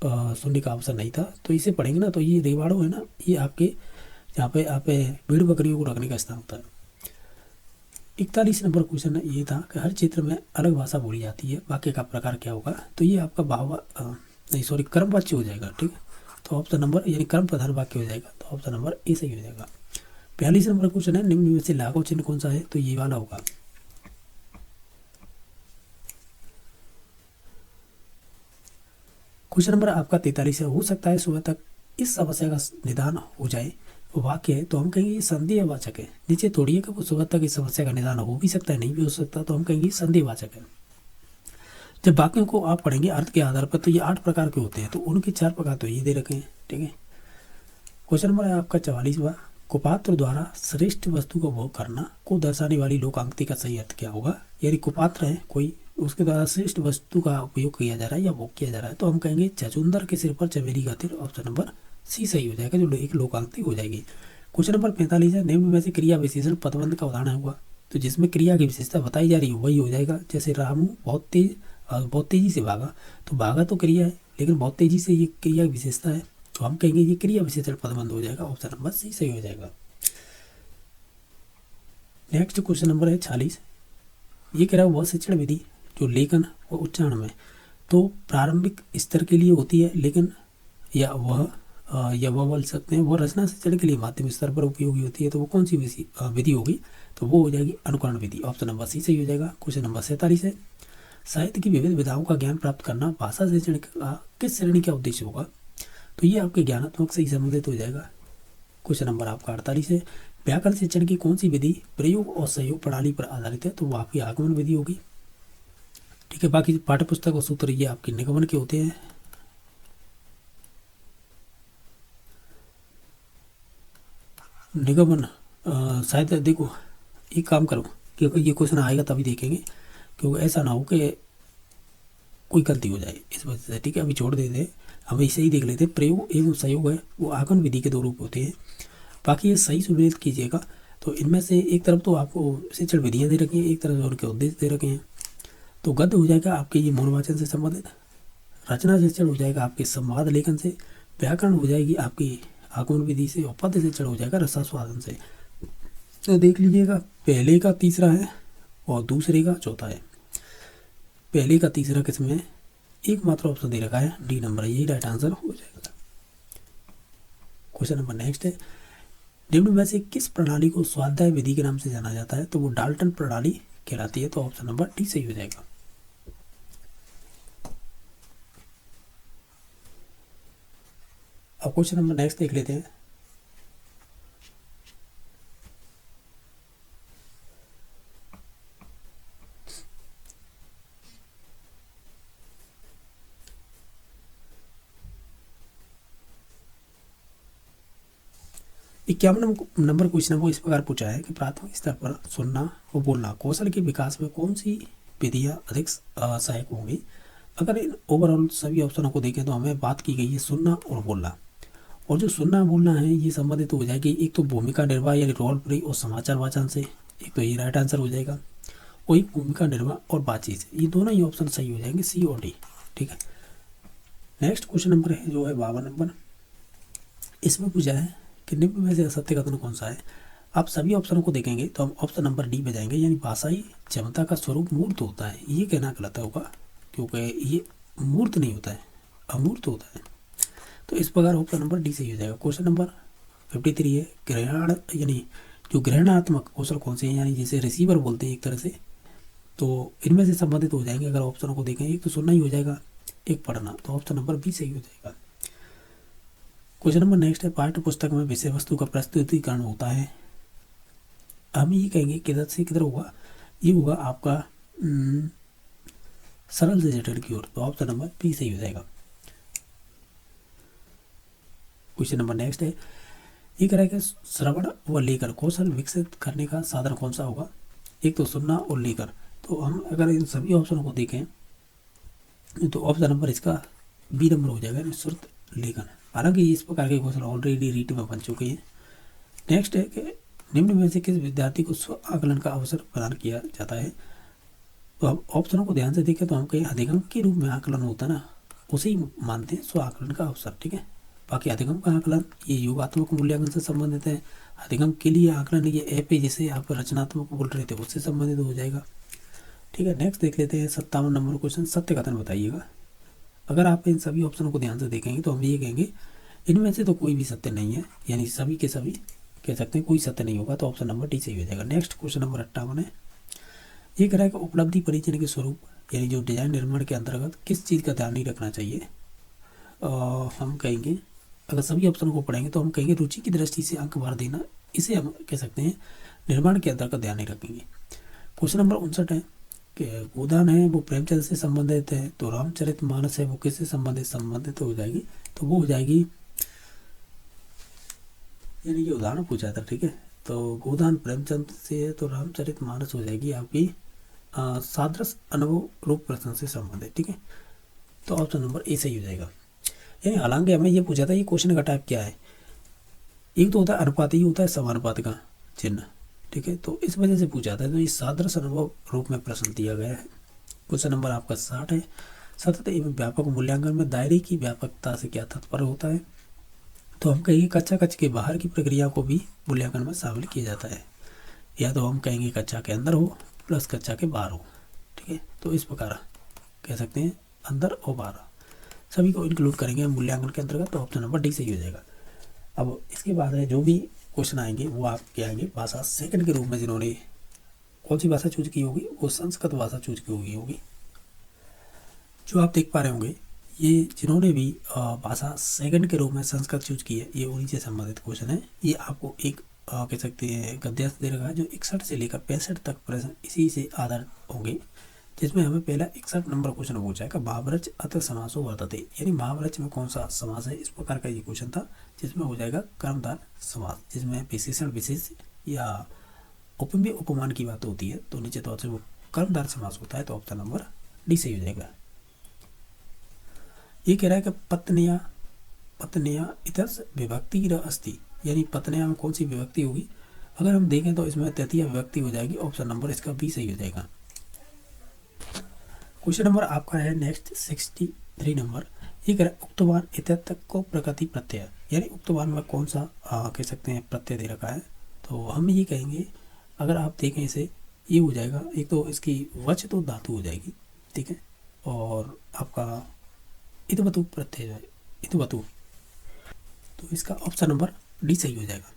सुनने का अवसर नहीं था, तो इसे पढ़ेंगे ना तो ये रेवाड़ो है ना, ये आपके यहाँ पे आप भेड़ बकरियों को रखने का स्थान होता है। 41 नंबर क्वेश्चन ये था कि हर क्षेत्र में अलग भाषा बोली जाती है, वाक्य का प्रकार क्या होगा, तो ये आपका कर्मवाच्य हो जाएगा। ठीक है, तो ऑप्शन नंबर यानी कर्म प्रधान वाक्य हो जाएगा, तो ऑप्शन नंबर ए सही हो जाएगा। 42 नंबर क्वेश्चन है, निम्न में से लागू चिन्ह कौन सा है, तो ये वाला होगा। क्वेश्चन नंबर आपका 43 है, हो सकता है सुबह तक इस समस्या का निदान हो जाए, वाक्य है, तो हम कहेंगे ये संदेहवाचक है। नीचे तोड़िए कि वो सुबह तक इस समस्या का निदान हो भी सकता है, नहीं भी हो सकता, तो हम कहेंगे संदेहवाचक है। जब वाक्यों को आप पढ़ेंगे अर्थ के आधार पर, तो ये 8 प्रकार के होते हैं, तो उनके 4 प्रकार तो ये दे रखे हैं। ठीक है, क्वेश्चन नंबर है आपका 44वां, कुपात्र द्वारा श्रेष्ठ वस्तु का भोग करना को दर्शाने वाली लोकांकित का सही अर्थ क्या होगा, यानी कुपात्र है कोई, उसके द्वारा श्रेष्ठ वस्तु का उपयोग किया जा रहा है या भोग किया जा रहा है, तो हम कहेंगे चचुंदर के सिर पर चमेली का तीर। ऑप्शन नंबर सी सही हो जाएगा, जो एक लोकांकित हो जाएगी। क्वेश्चन नंबर 45 है, निम्न में से क्रिया विशेषण पदबंध का उदाहरण हुआ, तो जिसमें क्रिया की विशेषता बताई जा रही है वही हो जाएगा। जैसे रामू बहुत तेजी से भागा, तो भागा तो क्रिया है लेकिन बहुत तेजी से ये क्रिया की विशेषता है, तो हम कहेंगे ये क्रिया विशेषण पदबंध हो जाएगा। ऑप्शन नंबर सी सही हो जाएगा। नेक्स्ट क्वेश्चन नंबर है 46, ये कह रहा है वह शिक्षण विधि जो लेखन और उच्चारण में तो प्रारंभिक स्तर के लिए होती है, लेकिन या वह बोल सकते हैं वो रचना शिक्षण के लिए माध्यमिक स्तर पर उपयोगी होती है। तो वो कौन सी विधि होगी? तो वो हो जाएगी अनुकरण विधि। ऑप्शन नंबर सी सही हो जाएगा। क्वेश्चन नंबर 47 है, साहित्य की विविध विधाओं का ज्ञान प्राप्त करना भाषा शिक्षण का किस श्रेणी का उद्देश्य होगा? तो ये आपके ज्ञानात्मक से ही संबंधित हो जाएगा। क्वेश्चन नंबर आपका 48 है, व्याकरण शिक्षण की कौन सी विधि प्रयोग और सहयोग प्रणाली पर आधारित है? तो वो आपकी आगमन विधि होगी। ठीक है, बाकी पाठ्य पुस्तक और सूत्र ये आपके निगमन के होते हैं। निगमन शायद देखो एक काम करो, क्योंकि ये क्वेश्चन आएगा तभी देखेंगे, क्योंकि ऐसा ना हो कि कोई गलती हो जाए इस वजह से। ठीक है, अभी छोड़ देते हैं, हम इसे ही देख लेते हैं। प्रयोग एवं सहयोग है वो आगमन विधि के 2 रूप होते हैं। बाकी ये सही सुनिश्चित कीजिएगा। तो इनमें से एक तरफ तो आपको शिक्षण विधियाँ दे रखी हैं, एक तरफ उनके उद्देश्य दे रखे हैं। तो गद्य हो जाएगा आपके ये मौनवाचन से संबंधित, रचना शिक्षण हो जाएगा आपके संवाद लेखन से, व्याकरण हो जाएगी आपकी आगमन विधि से, और पद्य शिक्षण हो जाएगा रसास्वादन से। तो देख लीजिएगा, पहले का तीसरा है और दूसरे का चौथा है। पहले का तीसरा किसमें है? एकमात्र ऑप्शन दे रखा है, डी नंबर, यही राइट आंसर हो जाएगा। क्वेश्चन नंबर नेक्स्ट है, निम्न में से किस प्रणाली को स्वाध्याय विधि के नाम से जाना जाता है? तो वो डाल्टन प्रणाली कहलाती है। तो ऑप्शन नंबर डी सही हो जाएगा। अब क्वेश्चन नंबर नेक्स्ट देख लेते हैं। इक्यावन नंबर क्वेश्चन वो इस प्रकार पूछा है कि प्राथमिक स्तर पर सुनना और बोलना कौशल के विकास में कौन सी विधियाँ अधिक सहायक होंगी? अगर इन ओवरऑल सभी ऑप्शनों को देखें तो हमें बात की गई है सुनना और बोलना, और जो सुनना बोलना है ये संबंधित हो जाएगी एक तो भूमिका निर्वाह यानी रोल प्ले और समाचार वाचन से, एक तो ये राइट आंसर हो जाएगा। वही भूमिका निर्वाह और बातचीत से, ये दोनों ही ऑप्शन सही हो जाएंगे, सी और डी। ठीक है, नेक्स्ट क्वेश्चन नंबर है जो है 52 नंबर। इसमें पूछा है कि निम्न में से असत्य कथन कौन सा है? आप सभी ऑप्शनों को देखेंगे तो हम ऑप्शन नंबर डी पे जाएंगे, यानी भाषाई क्षमता का स्वरूप मूर्त होता है। ये कहना गलत होगा, क्योंकि ये मूर्त नहीं होता है, अमूर्त होता है। तो इस प्रकार ऑप्शन नंबर डी सही हो जाएगा। क्वेश्चन नंबर 53 है, ग्रहण यानी जो ग्रहणात्मक कौशल कौन से हैं, यानी जिसे रिसीवर बोलते हैं एक तरह से, तो इनमें से संबंधित हो जाएंगे। अगर ऑप्शनों को देखें, एक तो सुनना ही हो जाएगा, एक पढ़ना, तो ऑप्शन नंबर बी सही हो जाएगा। क्वेश्चन नंबर नेक्स्ट है, पाठ्य पुस्तक में विषय वस्तु का प्रस्तुतिकरण होता है। हम ये कहेंगे किधर से किधर होगा? ये होगा आपका सरल से जटिल की ओर, तो ऑप्शन नंबर बी सही हो जाएगा। क्वेश्चन नंबर नेक्स्ट है, ये कह रहा है कि श्रवण व लेकर कौशल विकसित करने का साधन कौन सा होगा? एक तो सुनना और लेकर। तो हम अगर इन सभी ऑप्शनों को देखें तो ऑप्शन नंबर इसका बी नंबर हो जाएगा, श्रुत लेखन। हालांकि इस प्रकार के क्वेश्चन ऑलरेडी रीट में बन चुके हैं। नेक्स्ट है कि निम्न में से किस विद्यार्थी को स्व आकलन का अवसर प्रदान किया जाता है? तो अब ऑप्शनों को ध्यान से देखें तो हम कहीं अधिगम के रूप में आकलन होता है ना, उसे ही मानते हैं स्व आकलन का अवसर। ठीक है, बाकी अधिगम का आकलन ये योगात्मक मूल्यांकन से संबंधित है। अधिगम के लिए आकलन ये ऐप जिसे आप रचनात्मक बोल रहे थे उससे संबंधित हो जाएगा। ठीक है, नेक्स्ट देख लेते हैं 57 नंबर क्वेश्चन, सत्य कथन बताइएगा। अगर आप इन सभी ऑप्शनों को ध्यान से देखेंगे तो हम ये कहेंगे इनमें से तो कोई भी सत्य नहीं है, यानी सभी के सभी कह सकते हैं कोई सत्य नहीं होगा, तो ऑप्शन नंबर डी सही हो जाएगा। नेक्स्ट क्वेश्चन नंबर 58 है, ये कह रहा है कि उपलब्धि परिचय के स्वरूप यानी जो डिजाइन निर्माण के अंतर्गत किस चीज़ का ध्यान नहीं रखना चाहिए? हम कहेंगे अगर सभी ऑप्शनों को पढ़ेंगे तो हम कहेंगे रुचि की दृष्टि से अंक भर देना, इसे हम कह सकते हैं निर्माण के अंतर्गत ध्यान नहीं रखेंगे। क्वेश्चन नंबर 59 है कि गोदान है वो प्रेमचंद से संबंधित है, तो रामचरित मानस है वो किससे संबंधित हो जाएगी? तो वो हो जाएगी, यानी ये उदाहरण पूछा था। ठीक है, तो गोदान प्रेमचंद से है तो रामचरित मानस हो जाएगी आपकी सादृश अनुभव रूप प्रश्न से संबंधित। ठीक है, तो ऑप्शन नंबर ए सही हो जाएगा। यानी हालांकि हमें ये पूछा था ये क्वेश्चन का टाइप क्या है, एक तो होता है अनुपात, ही होता है समानुपात का चिन्ह। ठीक है, तो इस वजह से पूछा था, तो ये सादृश अनुभव रूप में प्रश्न दिया गया है। क्वेश्चन नंबर आपका 60 है, सतत एवं व्यापक मूल्यांकन में दायरे की व्यापकता से क्या तात्पर्य होता है? तो हम कहेंगे कक्षा कक्ष के बाहर की प्रक्रिया को भी मूल्यांकन में शामिल किया जाता है, या तो हम कहेंगे कक्षा के अंदर हो प्लस कक्षा के बाहर हो। ठीक है, तो इस प्रकार कह सकते हैं अंदर और बाहर सभी को इंक्लूड करेंगे मूल्यांकन के अंतर्गत, तो ऑप्शन नंबर डी सही हो जाएगा। अब इसके बाद है जो भी क्वेश्चन आएंगे वो आपके आएंगे भाषा सेकंड के रूप में, जिन्होंने कौन सी भाषा चूज की होगी, वो संस्कृत भाषा चूज की होगी। जो आप देख पा रहे होंगे ये जिन्होंने भी भाषा सेकंड के रूप में संस्कृत चूज की है, ये उन्हीं से संबंधित क्वेश्चन है। ये आपको एक कह सकते हैं गद्यांश दे रखा है जो 61 से लेकर 65 तक प्रश्न इसी से आधारित होंगे, जिसमें हमें पहला 61 नंबर क्वेश्चन पूछा है महावृक्ष अथ समासो वर्तते, यानी महावृक्ष में कौन सा समास है, इस प्रकार का ये क्वेश्चन था, जिसमें हो जाएगा कर्मधार समास, जिसमें विशेषण विशेष या उपमेय उपमान की बात होती है, तो नीचे तौर से वो कर्मधार समास होता है, तो ऑप्शन नंबर डी सही हो जाएगा। ये कह रहा है कि पत्निया इतस विभक्ति अस्ति, यानी पत्निया में कौन सी विभक्ति होगी, अगर हम देखें तो इसमें तृतीय विभक्ति हो जाएगी, ऑप्शन नंबर इसका बी सही हो जाएगा। क्वेश्चन नंबर आपका है नेक्स्ट 63 नंबर। ये कह रहा है उक्तवान इत्यर्थ को प्रकृति प्रत्यय, यानी उक्तवान में कौन सा कह सकते हैं प्रत्यय दे रखा है, तो हम ये कहेंगे अगर आप देखें इसे, ये हो जाएगा एक तो इसकी वच तो धातु हो जाएगी, ठीक है, और आपका इतवतु प्रत्यय है इतवतु, तो इसका ऑप्शन नंबर डी सही हो जाएगा।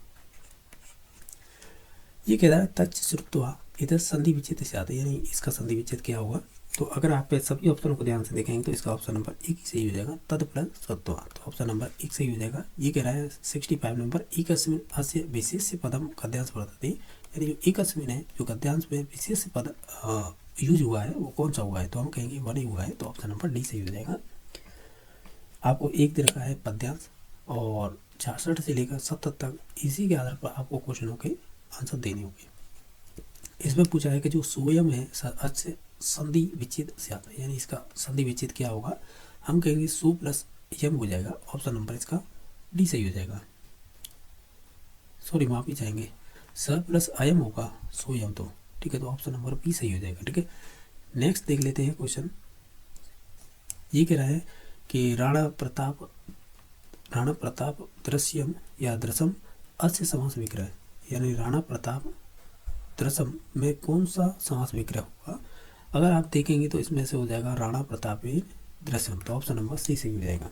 ये कह रहा है तच्च श्रुत्वा इधर संधि विच्छेद से आता है, यानी इसका संधि विच्छेद क्या होगा, तो अगर आप सभी ऑप्शनों को ध्यान से देखेंगे तो इसका ऑप्शन नंबर एक ही सही हो जाएगा, तद प्लस श्रुत्वा, तो ऑप्शन नंबर एक सही हो जाएगा। ये कह रहा है 65 नंबर एकस्मिन् अस्य विशेष पदम गद्यांश वर्तते, यानी जो एकस्मिन् है जो गद्यांश में विशेष पद यूज हुआ है वो कौन सा हुआ है, तो हम कहेंगे वन हुआ है, तो ऑप्शन नंबर डी सही हो जाएगा। आपको एक दे रखा है पद्यांश और 66 से लेकर 70 तक, इसी के आधार पर आपको क्वेश्चनों के आंसर देने होंगे। इसमें पूछा है कि जो सोयम है अच्छे संधि विच्छेद से आता है, यानी इसका संधि विच्छेद क्या होगा, हम कहेंगे सो प्लस यम हो जाएगा, ऑप्शन नंबर इसका डी सही हो जाएगा। सॉरी माफी चाहेंगे, स प्लस अयम होगा सोयम, तो ठीक है, तो ऑप्शन नंबर बी सही हो जाएगा। ठीक है, नेक्स्ट देख लेते हैं क्वेश्चन। ये कह रहा है कि राणा प्रताप दृश्यम या दृश्यम अस्य समास विग्रह, यानी राणा प्रताप दृश्यम में कौन सा समास विग्रह होगा, अगर आप देखेंगे तो इसमें से हो जाएगा राणा प्रताप दृश्यम, तो ऑप्शन नंबर सी सही हो जाएगा।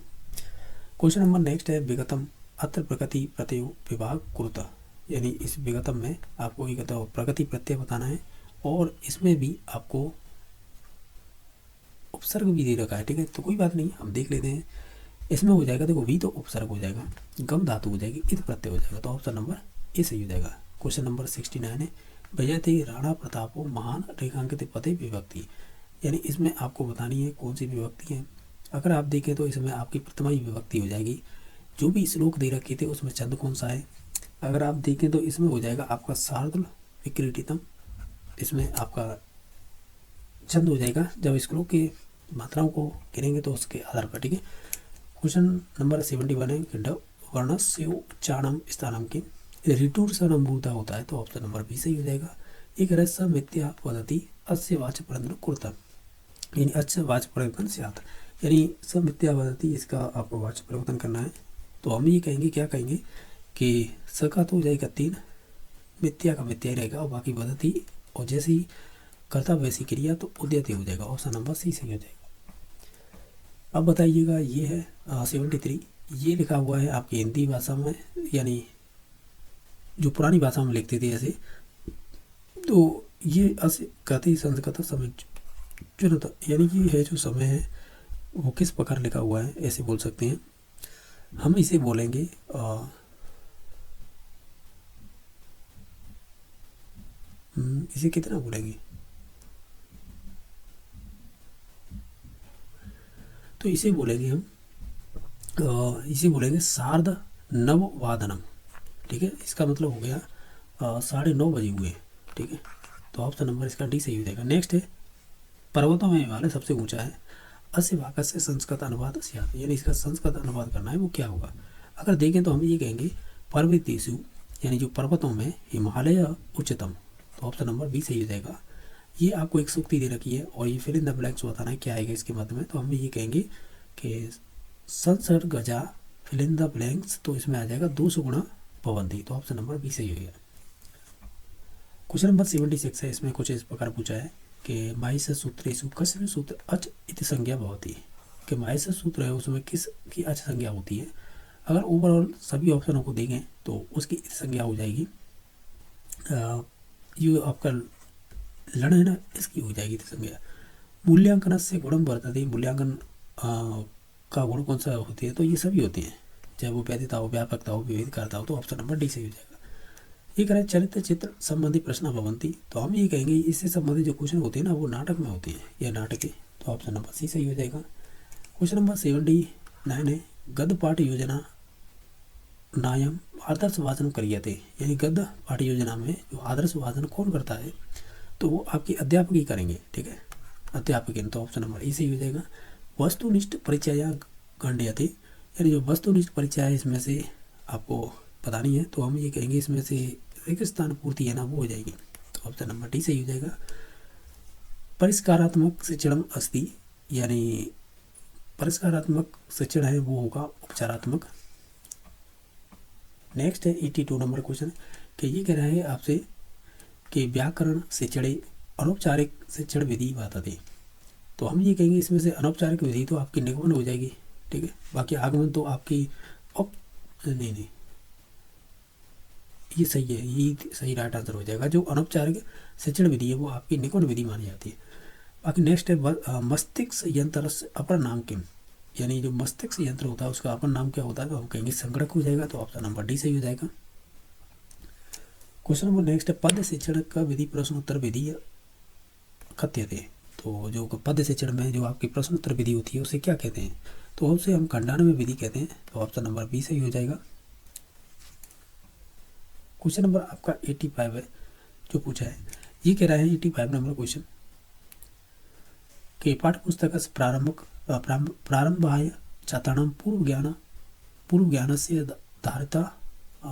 क्वेश्चन नंबर नेक्स्ट है विगतम अत्र प्रकृति प्रत्यय विभाग कुरुता, यानी इस विगतम में आपको ये कहता हो प्रकृति प्रत्यय बताना है, और इसमें भी आपको उपसर्ग भी दे रखा है। ठीक है, तो कोई बात नहीं, हम देख लेते हैं। इसमें हो जाएगा देखो वी तो उपसर्ग हो जाएगा, गम धातु हो जाएगी, इत प्रत्यय हो जाएगा, तो ऑप्शन नंबर ए सही हो जाएगा। क्वेश्चन नंबर 69 है भजते राणा प्रतापो महान रेखांकित पदे विभक्ति, यानी इसमें आपको बतानी है कौन सी विभक्ति है। अगर आप देखें तो इसमें आपकी प्रथमा ही विभक्ति हो जाएगी। जो भी श्लोक दे रखे थे उसमें छंद कौन सा है, अगर आप देखें तो इसमें हो जाएगा आपका शार्दुल विक्रीडितम, इसमें आपका छंद हो जाएगा। जब श्लोक की मात्राओं को गिनेंगे तो उसके आधार पर। ठीक है, क्वेश्चन नंबर 71 है कि ड वर्णस्य उच्चारणम स्थानम के ऋतुर सनभूता होता है, तो ऑप्शन नंबर बी सही हो जाएगा। एक रस मिथ्या वदति अस्य वाच्य परिवर्तन कुरुता, यानी अच्छे वाच्य परिवर्तन से आता, यानी सब मिथ्या वदति, इसका आपको वाच्य परिवर्तन करना है, तो हम ये कहेंगे क्या कहेंगे कि स का तो हो जाएगा 3, मिथ्या का मिथ्या ही रहेगा, और बाकी वदति और जैसे ही कर्ता वैसी क्रिया तो उद्यते हो जाएगा, ऑप्शन नंबर सी सही हो जाएगा। अब बताइएगा ये है 73, ये लिखा हुआ है आपकी हिंदी भाषा में, यानी जो पुरानी भाषा में लिखते थे ऐसे, तो ये अस्य कहते संस्कृत समय चुनता, यानी कि है जो समय है वो किस प्रकार लिखा हुआ है ऐसे बोल सकते हैं। हम इसे बोलेंगे इसे कितना बोलेंगे, तो इसे बोलेंगे हम इसे बोलेंगे सार्ध नववादनम। ठीक है, इसका मतलब हो गया 9:30 बजे हुए। ठीक है, तो ऑप्शन नंबर इसका डी सही हो जाएगा। नेक्स्ट है पर्वतों में हिमालय सबसे ऊंचा है, अस्य वाक्य से संस्कृत अनुवाद स्यात्, यानी इसका संस्कृत अनुवाद करना है, वो क्या होगा। अगर देखें तो हम ये कहेंगे पर्वतेषु, यानी जो पर्वतों में हिमालय उच्चतम, तो ऑप्शन नंबर बी सही हो जाएगा। ये आपको एक सूक्ति दे रखी है और ये फिल इन द ब्लैंक्स बताना है क्या आएगा इसके मध्य में, तो हम ये कहेंगे कि संसर्गजा फिल इन द ब्लैंक्स, तो इसमें आ जाएगा 200 गुणा भवंती, तो ऑप्शन नंबर बी सही हो गया। क्वेश्चन नंबर 76 है, इसमें कुछ इस प्रकार पूछा है कि माहेश सूत्रेषु कस्मिन् सूत्र अच इति संज्ञा भवति, कि माहेश सूत्र है उसमें किस की अच संज्ञा होती है। अगर ओवरऑल सभी ऑप्शनों को देखें तो उसकी इति संज्ञा हो जाएगी। ये आपका लड़ है ना, इसकी हो जाएगी इति संज्ञा। मूल्यांकन से गुणम वर्तते, मूल्यांकन का गुण कौन सा होती है, तो ये सभी होते हैं, चाहे वो वैधता हो, व्यापकता हो, विविधता हो, तो ऑप्शन नंबर डी सही हो जाएगा। ये करें चरित्र चित्र संबंधी प्रश्न भवंती, तो हम ये कहेंगे इससे संबंधित जो क्वेश्चन होते हैं ना वो नाटक में होते हैं, यह नाटक है, तो ऑप्शन नंबर सी सही हो जाएगा। क्वेश्चन नंबर 79 है गद्य पाठ योजना नायम आदर्श वाचन क्रियते, यानी गद्य पाठ योजना में जो आदर्श वाचन कौन करता है, तो वो आपके अध्यापक ही करेंगे, ठीक है, अध्यापक है, तो ऑप्शन नंबर ई सही हो जाएगा। वस्तुनिष्ठ परिचय गण्यते, यानी जो वस्तुनिष्ठ परिचय है इसमें से आपको बतानी है, तो हम ये कहेंगे इसमें से एक स्थान पूर्ति है ना वो हो जाएगी, तो ऑप्शन नंबर डी सही हो जाएगा। परिष्कारात्मक शिक्षण अस्ति, यानी परिष्कारात्मक शिक्षण है वो होगा उपचारात्मक। नेक्स्ट है 82 नंबर क्वेश्चन, कि ये कह रहा है आपसे कि व्याकरण शिक्षण अनौपचारिक शिक्षण विधि बताते, तो हम ये कहेंगे इसमें से अनौपचारिक विधि तो आपकी निगमन हो जाएगी, ठीक है, बाकी आगमन तो आपकी नहीं ये सही है, ये सही राइट आंसर हो जाएगा। जो अनौपचारिक शिक्षण विधि है वो आपकी निगमन विधि मानी जाती है। बाकी नेक्स्ट है मस्तिष्क यंत्र अपर नाम किम, यानी जो मस्तिष्क यंत्र होता है उसका अपर नाम क्या होता है, तो हम कहेंगे संगणक हो जाएगा, तो ऑप्शन नंबर डी सही हो जाएगा। क्वेश्चन नंबर नेक्स्ट है पद शिक्षण का विधि प्रश्नोत्तर विधि कथ्यते, तो जो पद शिक्षण में जो आपकी प्रश्नोत्तर विधि होती है उसे क्या कहते हैं, तो उसे हम खंडान में विधि कहते हैं, तो ऑप्शन नंबर बी सही हो जाएगा। क्वेश्चन नंबर आपका 85 है जो पूछा है, ये कह रहा है 85 नंबर क्वेश्चन कि पाठ्य पुस्तक प्रारंभाय छात्राणां पूर्व ज्ञान से धारिता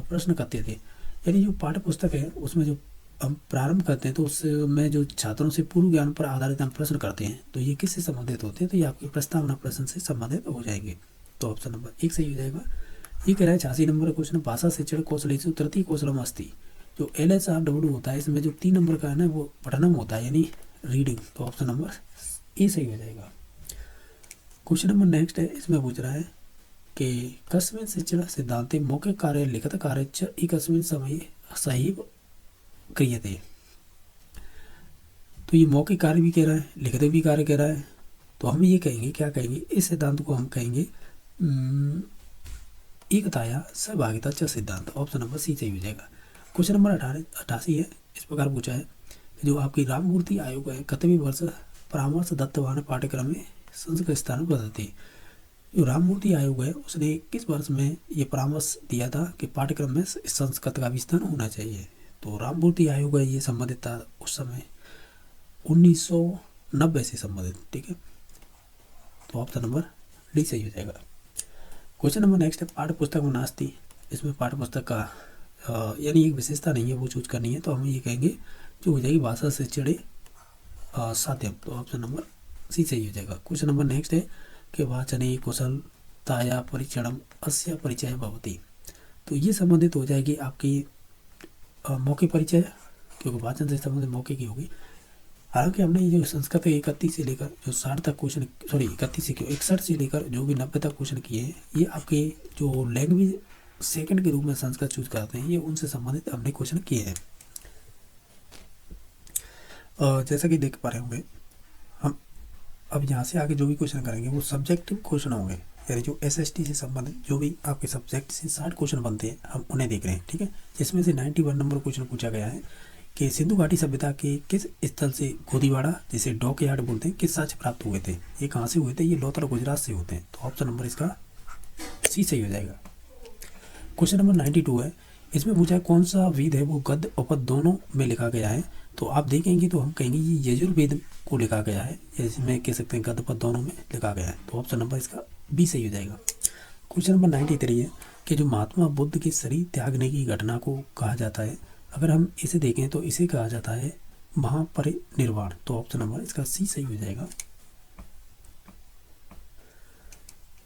प्रश्न करते थे, यानी जो पाठ्य पुस्तक है उसमें जो हम प्रारंभ करते हैं तो उसमें जो छात्रों से पूर्व ज्ञान पर आधारित हम प्रश्न करते हैं, तो ये किससे संबंधित होते हैं, तो ये आपकी प्रस्तावना प्रश्न से संबंधित हो जाएंगे, तो ऑप्शन नंबर 1 सही हो जाएगा। ये कह रहा है 86 नंबर क्वेश्चन भाषा शिक्षण कौशलेषु तृतीय कौशलम अस्ति, जो LHRW होता है इसमें जो 3 नंबर का है ना वो पठनम होता है, यानी रीडिंग, तो ऑप्शन नंबर ए सही हो जाएगा। क्वेश्चन नंबर नेक्स्ट है, इसमें पूछ रहा है कि कस्मिन् शिक्षण सिद्धांते मौखिक कार्य लिखित कार्य च एकस्मिन् समये सहैव क्रियते, तो ये मौखिक कार्य भी कह रहा है, लिखित भी कार्य कह रहा है, तो हम ये कहेंगे क्या कहेंगे, इस सिद्धांत को हम कहेंगे एकता या सहभागिता च सिद्धांत, ऑप्शन नंबर सी सही हो जाएगा। क्वेश्चन नंबर 88 है, इस प्रकार पूछा है कि जो आपकी राममूर्ति आयोग है कतवी वर्ष परामर्श दत्तवान पाठ्यक्रम में संस्कृत स्थान बदलती, जो राममूर्ति आयोग है उसने किस वर्ष में ये परामर्श दिया था कि पाठ्यक्रम में संस्कृत का भी स्थान होना चाहिए, तो राममूर्ति आयोग है ये संबंधित था उस समय 1990 से संबंधित, ठीक है, तो ऑप्शन नंबर डी सही हो जाएगा। क्वेश्चन नंबर नेक्स्ट है पाठ्य पुस्तक में नास्ती, इसमें पाठ्य पुस्तक का यानी एक विशेषता नहीं है वो चूज करनी है, तो हम ये कहेंगे जो हो जाएगी भाषा शिक्षण साध्यम, तो ऑप्शन नंबर सी सही हो जाएगा। क्वेश्चन नंबर नेक्स्ट है कि वाचने कुशलताया परीक्षणम अस्य परिचय भवति, तो ये संबंधित हो जाएगी आपकी मौखिक परिचय, क्योंकि वाचन से संबंधित मौके की होगी। हालांकि हमने ये जो संस्कृत 31 से लेकर जो 60 तक क्वेश्चन 61 से लेकर जो भी 90 तक क्वेश्चन किए हैं, ये आपके जो लैंग्वेज सेकंड के रूप में संस्कृत चूज करते हैं ये उनसे संबंधित हमने क्वेश्चन किए हैं। जैसा कि देख पा रहे होंगे हम अब यहाँ से आगे जो भी क्वेश्चन करेंगे वो सब्जेक्टिव क्वेश्चन होंगे, यानी जो SST से संबंधित जो भी आपके सब्जेक्ट से 60 क्वेश्चन बनते हैं हम उन्हें देख रहे हैं, ठीक है, जिसमें से 91 नंबर क्वेश्चन पूछा गया है कि सिंधु घाटी सभ्यता के किस स्थल से गोदीवाड़ा जिसे डॉक यार्ड बोलते हैं किस साक्ष्य प्राप्त हुए थे, ये कहाँ से हुए थे, ये लोथल गुजरात से होते हैं, तो ऑप्शन नंबर इसका सी सही हो जाएगा। क्वेश्चन नंबर 92 है, इसमें पूछा है कौन सा वेद है वो गद्य और पद्य दोनों में लिखा गया है, तो आप देखेंगे तो हम कहेंगे ये यजुर्वेद को लिखा गया है, इसमें कह सकते हैं गद्य पद्य दोनों में लिखा गया है, तो ऑप्शन नंबर इसका बी सही हो जाएगा। क्वेश्चन नंबर 93 है कि जो महात्मा बुद्ध के शरीर त्यागने की घटना को कहा जाता है, अगर हम इसे देखें तो इसे कहा जाता है महापरिनिर्वाण, तो ऑप्शन नंबर इसका सी सही हो जाएगा।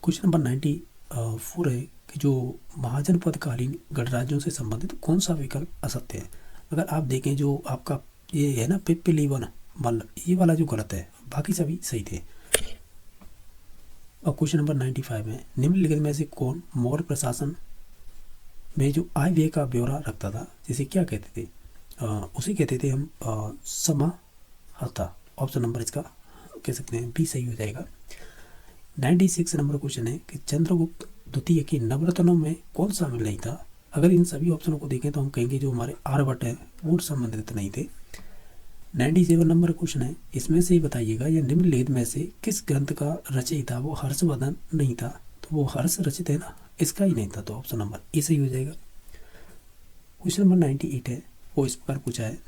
क्वेश्चन नंबर 94 है कि जो महाजनपदकालीन गणराज्यों से संबंधित कौन सा विकल्प असत्य है, अगर आप देखें जो आपका ये है ना पिप्पिलीवन मतलब ये वाला जो गलत है, बाकी सभी सही थे। और क्वेश्चन नंबर 95 है, निम्नलिखित में से कौन मौर्य प्रशासन में जो आय व्यय का ब्यौरा रखता था, जिसे क्या कहते थे? उसे कहते थे हम समाहर्ता। ऑप्शन नंबर इसका कह सकते हैं बी सही हो जाएगा। 96 नंबर क्वेश्चन है कि चंद्रगुप्त द्वितीय के नवरत्नों में कौन शामिल नहीं था? अगर इन सभी ऑप्शनों को देखें तो हम कहेंगे जो हमारे आर्यभट्ट है वो संबंधित नहीं थे। 97 नंबर क्वेश्चन है, इसमें से ही बताइएगा या निम्नलिखित में से किस ग्रंथ का रचयिता वो हर्षवर्धन नहीं था? तो वो हर्ष रचित है ना, इसका ही नहीं था, तो ऑप्शन नंबर ए सही हो जाएगा। क्वेश्चन नंबर 98 है, वो इस प्रकार पूछा है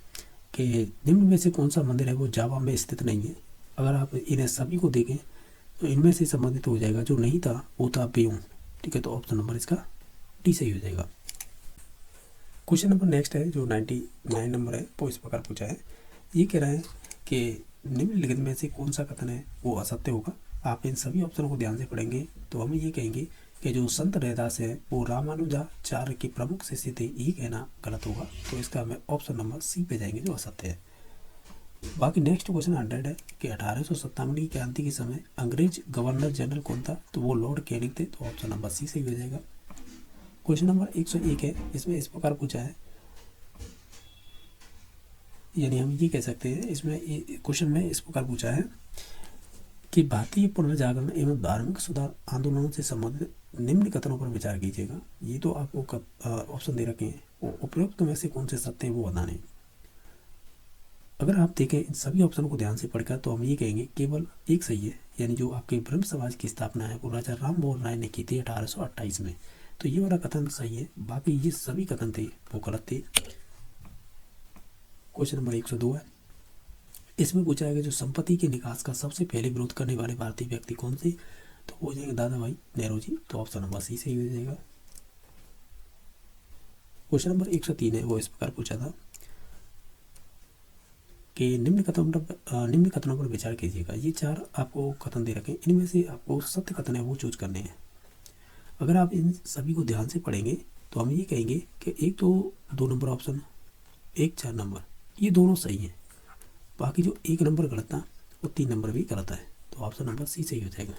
कि निम्न में से कौन सा मंदिर है वो जावा में स्थित नहीं है? अगर आप इन्हें सभी को देखें तो इनमें से संबंधित हो जाएगा, जो नहीं था वो था बेयून। ठीक है, तो ऑप्शन नंबर इसका डी सही हो जाएगा। क्वेश्चन नंबर नेक्स्ट है जो 99 नंबर है, वो इस प्रकार पूछा है, ये कह रहा है कि निम्नलिखित में से कौन सा कथन है वो असत्य होगा? आप इन सभी ऑप्शनों को ध्यान से पढ़ेंगे तो हम ये कहेंगे कि जो संत रैदास है वो रामानुजाचार्य के प्रमुख शिष्य थे, ये कहना गलत होगा। तो इसका हमें ऑप्शन नंबर सी पे जाएंगे जो असत्य है। बाकी नेक्स्ट क्वेश्चन 100 है कि 1857 की क्रांति के समय अंग्रेज गवर्नर जनरल कौन था? तो वो लॉर्ड कैनिंग थे, तो ऑप्शन नंबर सी सही हो जाएगा। क्वेश्चन नंबर 101 है, इसमें इस प्रकार पूछा है, यानी हम ये कह सकते हैं इसमें क्वेश्चन में इस प्रकार पूछा है कि भारतीय पुनर्जागरण एवं धार्मिक सुधार आंदोलनों से संबंधित निम्न कथनों पर विचार कीजिएगा। ये तो आपको ऑप्शन दे रखे हैं, वो उपयुक्त में से कौन से सत्य हैं वो बताने हैं। अगर आप देखें इन सभी ऑप्शन को ध्यान से पढ़कर तो हम ये कहेंगे केवल एक सही है, यानी जो आपके ब्रह्म समाज की स्थापना है वो राजा राम मोहन राय ने की थी 1828 में, तो ये वाला कथन सही है। बाकी ये सभी कथन थे वो गलत थे। क्वेश्चन नंबर 102 है, इसमें पूछा है कि जो संपत्ति के निकास का सबसे पहले विरोध करने वाले भारतीय व्यक्ति कौन से? तो हो जाएंगे दादा भाई नेहरू जी, तो ऑप्शन नंबर सी सही हो जाएगा। क्वेश्चन नंबर 103 है, वो इस प्रकार पूछा था कि निम्न कथनों पर विचार कीजिएगा। ये 4 आपको कथन दे रखे हैं, इनमें से आपको सत्य कथन है वो चूज करने हैं। अगर आप इन सभी को ध्यान से पढ़ेंगे तो हम ये कहेंगे कि एक तो 2 नंबर ऑप्शन, 1 4 नंबर ये दोनों सही हैं। बाकी जो 1 नंबर गलत था वो 3 नंबर भी गलत है, तो ऑप्शन नंबर सी सही हो जाएगा।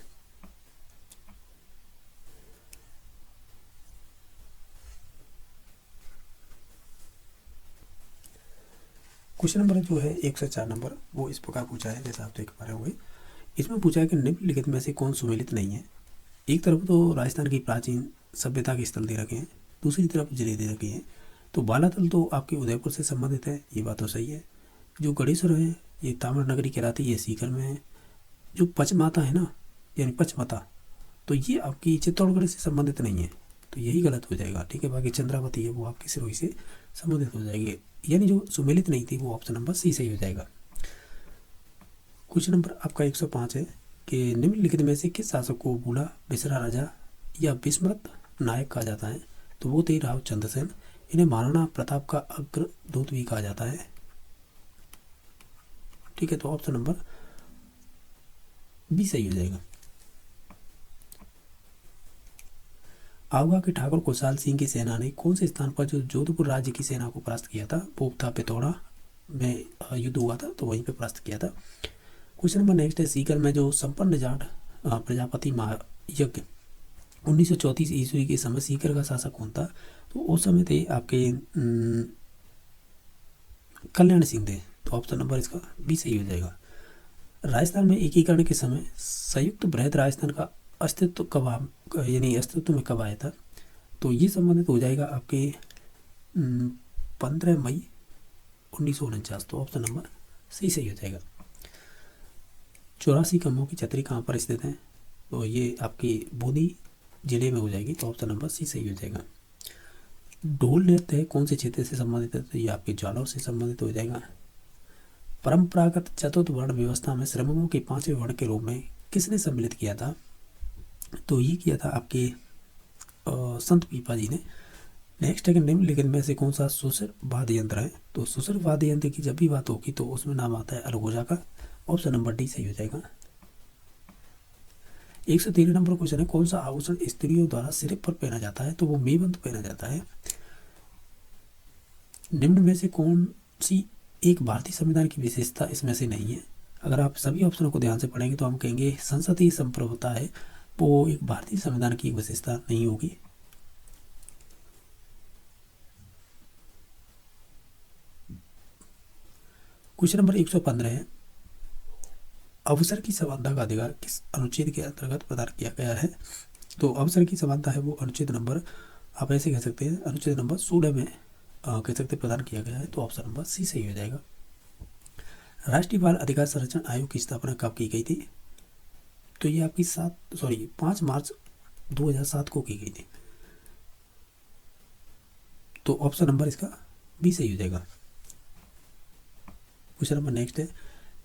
क्वेश्चन नंबर जो है 104 नंबर, वो इस प्रकार पूछा है, जैसा आप देख पा रहे होंगे। इसमें पूछा है कि निम्नलिखित में से कौन सुमेलित नहीं है? एक तरफ तो राजस्थान की प्राचीन सभ्यता के स्थल दे रखे हैं, दूसरी तरफ जिले दे रखे हैं। तो बालातल तो आपके उदयपुर से संबंधित है, ये बात तो सही है। जो गणेश्वर है ये ताम्र नगरी कहलाती है, ये सीकर में है। जो पचमाता है ना, यानी पचमता, तो ये आपकी चित्तौड़गढ़ से संबंधित नहीं है, तो यही गलत हो जाएगा। ठीक है, बाकी चंद्रावती है वो आपकी सिरोही से संबंधित हो जाएगी, यानी जो सुमेलित नहीं थी वो ऑप्शन नंबर सी सही हो जाएगा। क्वेश्चन नंबर आपका 105 है कि निम्नलिखित में से किस शासक को बूढ़ा बिसरा राजा या विस्मृत नायक कहा जाता है? तो वो थे राव चंद्रसेन। इन्हें महाराणा प्रताप का अग्रदूत भी कहा जाता है। ठीक है, तो ऑप्शन नंबर बी सही हो जाएगा। आउगा के ठाकुर खुशहाल सिंह की सेना ने कौन से स्थान पर जो जोधपुर राज्य की सेना को परास्त किया था? वो था पिथौरा में युद्ध हुआ था, तो वहीं पे परास्त किया था। क्वेश्चन नंबर नेक्स्ट है, सीकर में जो संपन्न जाट प्रजापति महायज्ञ 1934 ईस्वी के समय सीकर का शासक कौन था? तो उस समय थे आपके कल्याण सिंह थे, तो ऑप्शन नंबर इसका बी सही हो जाएगा। राजस्थान में एकीकरण के समय संयुक्त बृहद राजस्थान का अस्तित्व में कब आया था? तो ये संबंधित हो जाएगा आपके 15 मई 1949, तो ऑप्शन नंबर सही हो जाएगा। 84 कमों की छतरी कहाँ पर स्थित है? तो ये आपकी बूंदी जिले में हो जाएगी, तो ऑप्शन नंबर सी सही हो जाएगा। ढोल नृत्य कौन से क्षेत्र से संबंधित है? तो ये आपके जालौर से संबंधित हो जाएगा। परंपरागत चतुर्थ वर्ण व्यवस्था में श्रमिकों के 5वें वर्ण के रूप में किसने सम्मिलित किया था? तो ये किया था आपके संत पीपा जी ने। नेक्स्ट है कि निम्नलिखित में से कौन सा सुसर वाद्य यंत्र है? तो सुसर वाद्य यंत्र की जब भी बात होगी तो उसमें नाम आता है अलगोजा का, ऑप्शन नंबर डी सही हो जाएगा। 113 नंबर क्वेश्चन है, कौन सा आभूषण स्त्रियों द्वारा सिर पर पहना जाता है? तो वो मेबंद पहना जाता है। निम्न में से कौन सी एक भारतीय संविधान की विशेषता इसमें से नहीं है। अगर आप सभी ऑप्शनों को ध्यान से पढ़ेंगे तो हम कहेंगे संसदीय संप्रभुता है, वो एक भारतीय संविधान की विशेषता नहीं होगी। क्वेश्चन नंबर 115 है, अवसर की समानता का अधिकार किस अनुच्छेद के अंतर्गत प्रदान किया गया है? तो अवसर की समानता है वो अनुच्छेद नंबर, आप ऐसे कह सकते हैं, अनुच्छेद नंबर 16 में कह सकते प्रदान किया गया है। तो ऑप्शन नंबर सी सही हो जाएगा। राष्ट्रीय बाल अधिकार संरक्षण आयोग की स्थापना कब की गई थी? तो ये आपकी 5 मार्च 2007 को की गई थी। तो ऑप्शन नंबर इसका बी सही हो जाएगा। क्वेश्चन नंबर नेक्स्ट है,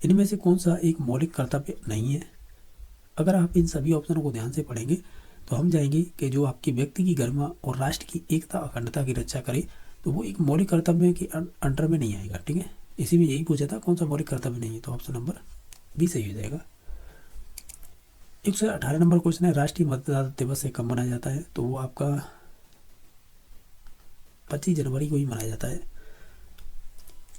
इनमें से कौन सा एक मौलिक कर्तव्य नहीं है? अगर आप इन सभी ऑप्शनों को ध्यान से पढ़ेंगे तो हम जाएंगे कि जो आपकी व्यक्ति की गरिमा और राष्ट्र की एकता अखंडता की रक्षा करे, तो वो एक मौलिक कर्तव्य के अंडर में नहीं आएगा। ठीक है, इसी में यही पूछा था कौन सा मौलिक कर्तव्य नहीं है, तो ऑप्शन नंबर बी सही हो जाएगा। 118 नंबर क्वेश्चन है, राष्ट्रीय मतदाता दिवस से कब मनाया जाता है? तो वो आपका 25 जनवरी को ही मनाया जाता है।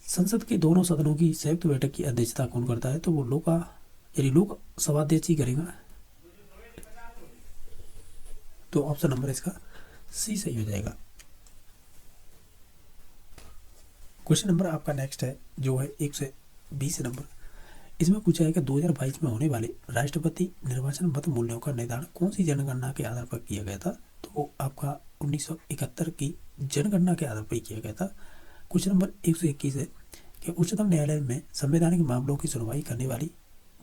संसद के दोनों सदनों की संयुक्त बैठक की अध्यक्षता कौन करता है? तो वो लोक सभाध्यक्ष ही करेगा। तो ऑप्शन नंबर इसका सी सही हो जाएगा। क्वेश्चन नंबर आपका नेक्स्ट है जो है 120 नंबर। इसमें पूछा है कि 2022 में होने वाले राष्ट्रपति निर्वाचन मत मूल्यों का निर्धारण कौन सी जनगणना के आधार पर किया गया था? तो वो आपका 1971 की जनगणना के आधार पर किया गया था। क्वेश्चन नंबर 121 है कि उच्चतम न्यायालय में संवैधानिक मामलों की सुनवाई करने वाली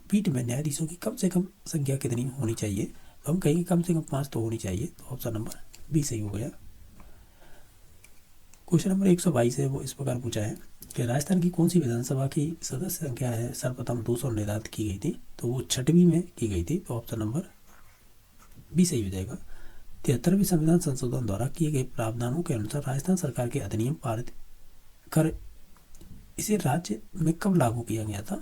पीठ में न्यायाधीशों की कम से कम संख्या कितनी होनी चाहिए? तो हम कहेंगे कम से कम 5 तो होनी चाहिए। तो ऑप्शन नंबर बी सही हो गया। क्वेश्चन नंबर 122 है वो इस प्रकार पूछा है कि राजस्थान की कौन सी विधानसभा की सदस्य संख्या है सर्वप्रथम 200 निर्धारित की गई थी? तो वो 6वीं में की गई थी। तो ऑप्शन नंबर बी सही हो जाएगा। 73वें संविधान संशोधन द्वारा किए गए प्रावधानों के अनुसार राजस्थान सरकार के अधिनियम पारित कर इसे राज्य में कब लागू किया गया था?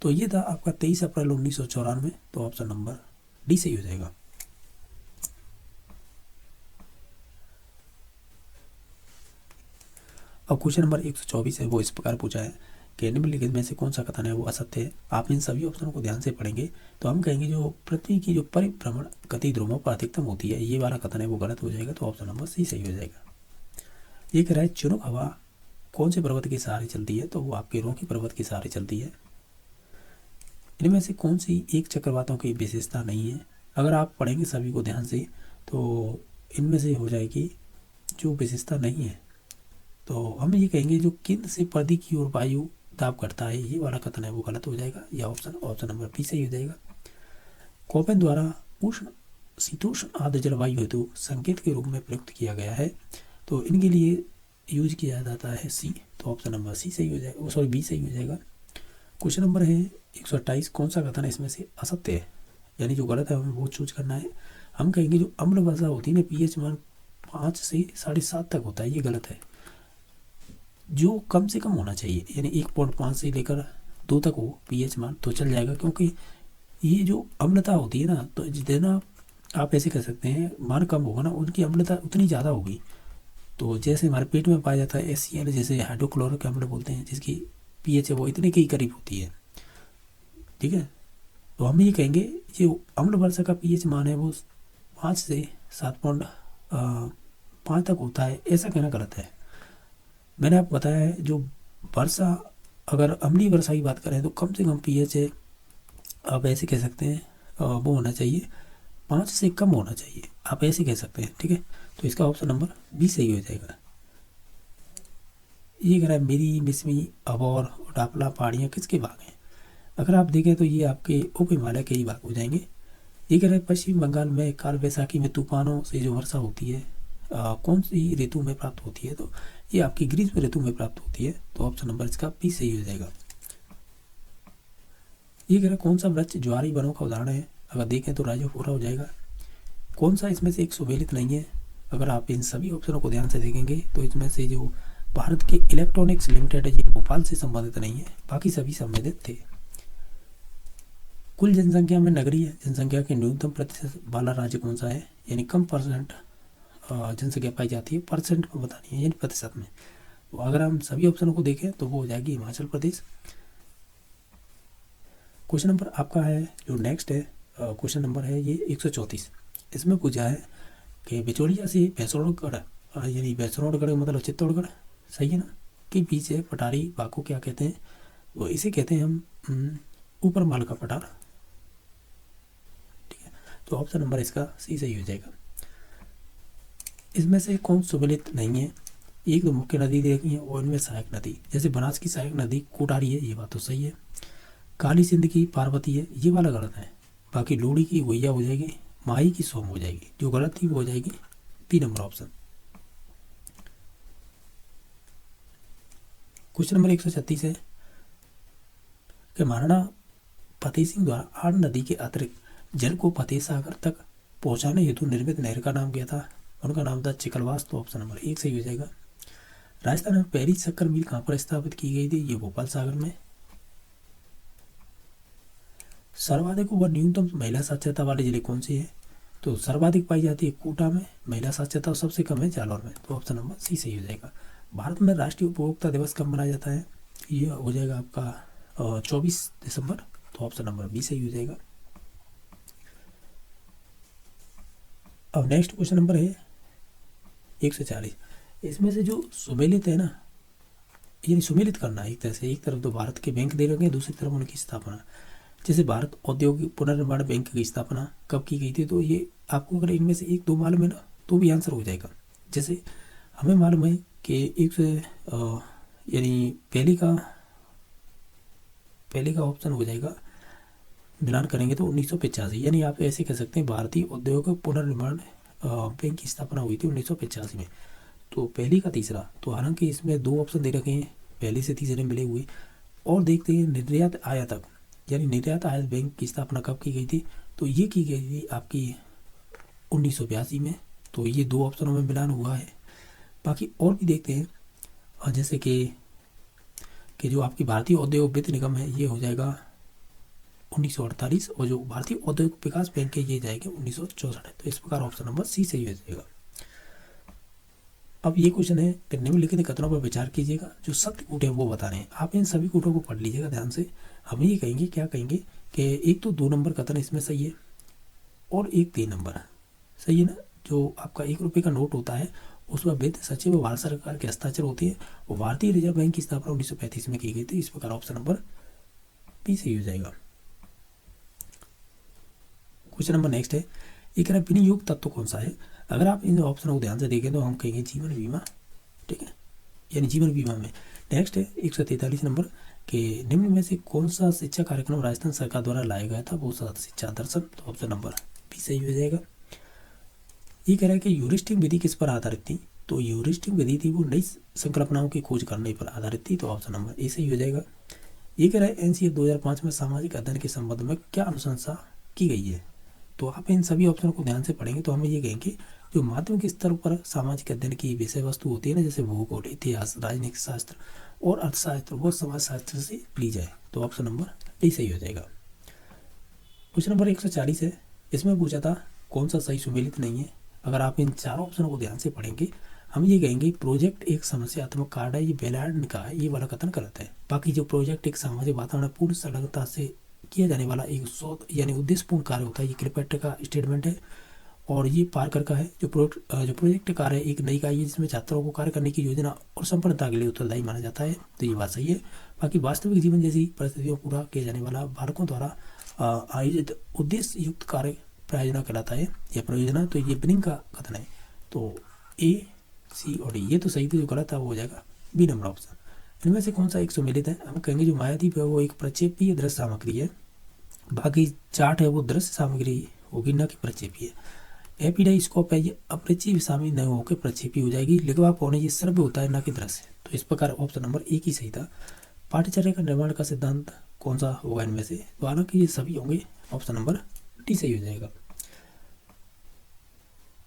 तो ये था आपका 23 अप्रैल 1994। तो ऑप्शन नंबर डी सही हो जाएगा। अब क्वेश्चन नंबर 124 है वो इस प्रकार पूछा है कि निम्नलिखित में से कौन सा कथन है वो असत्य है? आप इन सभी ऑप्शनों को ध्यान से पढ़ेंगे तो हम कहेंगे जो पृथ्वी की जो परिभ्रमण गति ध्रुवों पर अधिकतम होती है, ये वाला कथन है वो गलत हो जाएगा। तो ऑप्शन नंबर सी सही हो जाएगा। ये कह रहा है चुनुक हवा कौन से पर्वत के सहारे चलती है? तो वो आपके रोकी पर्वत के सहारे चलती है। इनमें से कौन सी एक चक्रवातों की विशेषता नहीं है? अगर आप पढ़ेंगे सभी को ध्यान से तो इनमें से हो जाएगी जो विशेषता नहीं है, तो हम ये कहेंगे जो केंद्र से परिधि की ओर वायु दाब करता है, ये वाला कथन है वो गलत हो जाएगा। या ऑप्शन नंबर बी सही हो जाएगा। कोपेन द्वारा उष्ण शीतोष्ण आर्द्र जलवायु हेतु संकेत के रूप में प्रयुक्त किया गया है, तो इनके लिए यूज किया जाता है सी। तो ऑप्शन नंबर सी सही हो जाएगा, बी सही हो जाएगा। क्वेश्चन नंबर है 128, कौन सा कथन इसमें से असत्य है, यानी जो गलत है हमें वो चूज करना है। हम कहेंगे जो अम्ल वर्षा होती है ना, pH मान 5 से 7.5 तक होता है, ये गलत है। जो कम से कम होना चाहिए, यानी 1.5 से लेकर 2 तक हो pH मान तो चल जाएगा, क्योंकि ये जो अम्लता होती है ना, तो जितना आप ऐसे कर सकते हैं मान कम होगा ना, उनकी अम्लता उतनी ज़्यादा होगी। तो जैसे हमारे पेट में पाया जाता है HCl, जैसे हाइड्रोक्लोरिक अम्ल बोलते हैं, जिसकी pH है वो इतने के ही करीब होती है। ठीक है, तो हम ये कहेंगे जो अम्ल वर्षा का pH मान है वो 5 से 7.5 तक होता है, ऐसा कहना गलत है। मैंने आपको बताया है जो वर्षा, अगर अम्लीय वर्षा की बात करें तो कम से कम pH है, आप ऐसे कह सकते हैं वो होना चाहिए 5 से कम होना चाहिए, आप ऐसे कह सकते हैं। ठीक है, तो इसका ऑप्शन नंबर बी सही हो जाएगा। ये कह रहा है मेरी मिसमी अबोर और डापला पहाड़ियाँ किसके भाग हैं? अगर आप देखें तो ये आपके उप हिमालय के ही भाग हो जाएंगे। ये कह रहा है पश्चिम बंगाल में काल वैसाखी में तूफानों से जो वर्षा होती है कौन सी ऋतु में प्राप्त होती है? तो ये आपकी ग्रीष्म ऋतु में प्राप्त होती है। तो ऑप्शन नंबर इसका बी सही हो जाएगा। ये कह रहा है कौन सा वृक्ष ज्वारी वनों का उदाहरण है? अगर देखें तो राजोफोरा हो जाएगा। कौन सा इसमें से एक सुमेलित नहीं है? अगर आप इन सभी ऑप्शनों को ध्यान से देखेंगे तो इसमें से जो भारत के इलेक्ट्रॉनिक्स लिमिटेड है ये भोपाल से संबंधित नहीं है, बाकी सभी संबंधित थे। कुल जनसंख्या में नगरीय जनसंख्या के न्यूनतम प्रतिशत वाला राज्य कौन सा है? यानी कम % जनसंख्या पाई जाती है, परसेंट में बतानी है यानी प्रतिशत में। तो अगर हम सभी ऑप्शनों को देखें तो वो हो जाएगी हिमाचल प्रदेश। क्वेश्चन नंबर आपका है जो नेक्स्ट है, क्वेश्चन नंबर है ये 134। इसमें पूछा है कि बिचौलिया से भैंसोड़गढ़, यानी भैंसोड़गढ़ मतलब चित्तौड़गढ़, सही है ना, के बीच है पटारी बाग को क्या कहते हैं? वो इसे कहते हैं हम ऊपर माल का पटार। ठीक है, तो ऑप्शन नंबर इसका सी सही हो जाएगा। इसमें से कौन सुमेलित नहीं है? एक दो मुख्य नदी दे रखी है और इनमें सहायक नदी, जैसे बनास की सहायक नदी कोटारी है, ये बात तो सही है। काली सिंध की पार्वती है, ये वाला गलत है। बाकी लोड़ी की वैया हो जाएगी, माही की सोम हो जाएगी, जो गलत थी वो हो जाएगी 3 नंबर ऑप्शन। क्वेश्चन नंबर 136 है कि महाराणा फतेह सिंह द्वारा आड़ नदी के अतिरिक्त जल को फतेह सागर तक पहुंचाने हेतु निर्मित नहर का नाम क्या था? उनका नाम था चिकलवास, तो ऑप्शन नंबर 1 सही हो जाएगा। राजस्थान में पहली शक्कर मिल कहाँ पर स्थापित की गई थी? ये भोपाल सागर में। सर्वाधिक व न्यूनतम महिला साक्षरता वाले जिले कौन से हैं? तो सर्वाधिक पाई जाती है कोटा में महिला साक्षरता, और सबसे कम है जालौर में, तो ऑप्शन नंबर सी सही हो जाएगा। भारत में राष्ट्रीय उपभोक्ता दिवस कब मनाया जाता है? ये हो जाएगा आपका 24 दिसंबर, तो ऑप्शन नंबर बी सही हो जाएगा। अब नेक्स्ट क्वेश्चन नंबर है 140। इसमें से जो सुमेलित है ना, यानी सुमेलित करना एक तरह से, एक तरफ तो भारत के बैंक दे रखे हैं, दूसरी तरफ उनकी स्थापना। जैसे भारत औद्योगिक पुनर्निर्माण बैंक की स्थापना कब की गई थी? तो ये आपको अगर इनमें से एक दो मालूम है ना तो भी आंसर हो जाएगा। जैसे हमें मालूम है कि एक से यानी पहले का ऑप्शन हो जाएगा, मिलान करेंगे तो 1985, यानी आप ऐसे कह सकते हैं भारतीय औद्योगिक पुनर्निर्माण बैंक की स्थापना हुई थी 1985 में। तो पहली का तीसरा, तो हालांकि इसमें 2 ऑप्शन दे रखे हैं, पहले से तीसरे मिले हुए। और देखते हैं निर्यात आयातक, यानी निर्यात आयात बैंक की स्थापना कब की गई थी? तो ये की गई थी आपकी 1982 में। तो ये 2 ऑप्शनों में मिलान हुआ है। बाकी और भी देखते हैं, और जैसे कि जो आपकी भारतीय औद्योगिक वित्त निगम है ये हो जाएगा 1948, और जो भारतीय औद्योगिक विकास बैंक है ये जाएगा 1964। तो इस प्रकार ऑप्शन नंबर सी सही हो जाएगा। अब ये क्वेश्चन है कि निम्नलिखित कथनों पर विचार कीजिएगा, जो सत्य कूट है वो बता रहे हैं। आप इन सभी कूटों को पढ़ लीजिएगा ध्यान से। हम ये कहेंगे, क्या कहेंगे कि एक तो 2 नंबर कथन इसमें सही है और एक 3 नंबर सही है ना। जो आपका 1 रुपये का नोट होता है उसमें वित्त सचिव व भारत सरकार के हस्ताक्षर होते हैं, और भारतीय रिजर्व बैंक की स्थापना 1935 में की गई थी। इस प्रकार ऑप्शन नंबर बी सही हो जाएगा। क्वेश्चन नंबर नेक्स्ट है, ये कह रहा है विनियोग तत्व कौन सा है? अगर आप इन ऑप्शनों को ध्यान से देखें तो हम कहेंगे जीवन बीमा। ठीक है, यानी जीवन बीमा में। नेक्स्ट है 143 नंबर के निम्न में से कौन सा शिक्षा कार्यक्रम राजस्थान सरकार द्वारा लाया गया था? वो शिक्षा दर्शन, तो ऑप्शन नंबर बी सही हो जाएगा। ये कह रहा है कि ह्यूरिस्टिक विधि किस पर आधारित थी? तो ह्यूरिस्टिक विधि थी वो नई संकल्पनाओं की खोज करने पर आधारित थी, तो ऑप्शन नंबर ए सही हो जाएगा। ये कह रहा है एनसीएफ 2005 में सामाजिक अध्ययन के संबंध में क्या अनुशंसा की गई है? तो आप इन सभी ऑप्शनों को ध्यान से पढ़ेंगे तो हमें ये कहेंगे जो माध्यमिक स्तर पर सामाजिक अध्ययन की विषय वस्तु होती है ना, जैसे भूगोल, इतिहास, राजनीतिक शास्त्र और अर्थशास्त्र, वो समाज शास्त्र से ली जाए, तो ऑप्शन नंबर डी सही हो जाएगा। क्वेश्चन नंबर 140 है, इसमें पूछा था कौन सा सही सुमेलित नहीं है। अगर आप इन 4 ऑप्शनों को ध्यान से पढ़ेंगे हम ये कहेंगे प्रोजेक्ट एक समस्यात्मक कार्ड है, ये बेलार्ड का है, ये वाला कथन गलत है। बाकी जो प्रोजेक्ट एक सामाजिक वातावरण पूर्ण संलग्नता से किया जाने वाला एक शोध यानी उद्देश्यपूर्ण कार्य होता है, ये क्लिपेट का स्टेटमेंट है। और ये पार्कर का है, जो प्रोजेक्ट कार्य है एक नई इकाई है जिसमें छात्रों को कार्य करने की योजना और संपन्नता के लिए उत्तरदायी माना जाता है, तो ये बात सही है। बाकी वास्तविक जीवन जैसी परिस्थितियों पूरा किया जाने वाला बालकों द्वारा आयोजित उद्देश्य युक्त कार्य प्रायोजना कहलाता है या परियोजना, तो ये बिनिंग का कथन है। तो ए, सी और डी ये तो सही थी, जो गलत था वो हो जाएगा बी नंबर ऑप्शन। इनमें से कौन सा एक सुमेलित है? हम कहेंगे जो मायाद्वीप है वो एक प्रक्षेपीय दृश्य सामग्री है, बाकी चार्ट है वो दृश्य सामग्री होगी ना कि प्रक्षेपीय। एपिडाइस्कोप है ये अप्रक्षेपी सामग्री नहीं होकर प्रक्षेपी हो जाएगी। लिखवा पौने ये श्रव्य होता है ना कि दृश्य, तो इस प्रकार ऑप्शन नंबर एक ही सही था। पाठ्यचर्या का निर्माण का सिद्धांत कौन सा होगा इनमें से? तो हालांकि ये सभी होंगे, ऑप्शन नंबर डी सही हो जाएगा।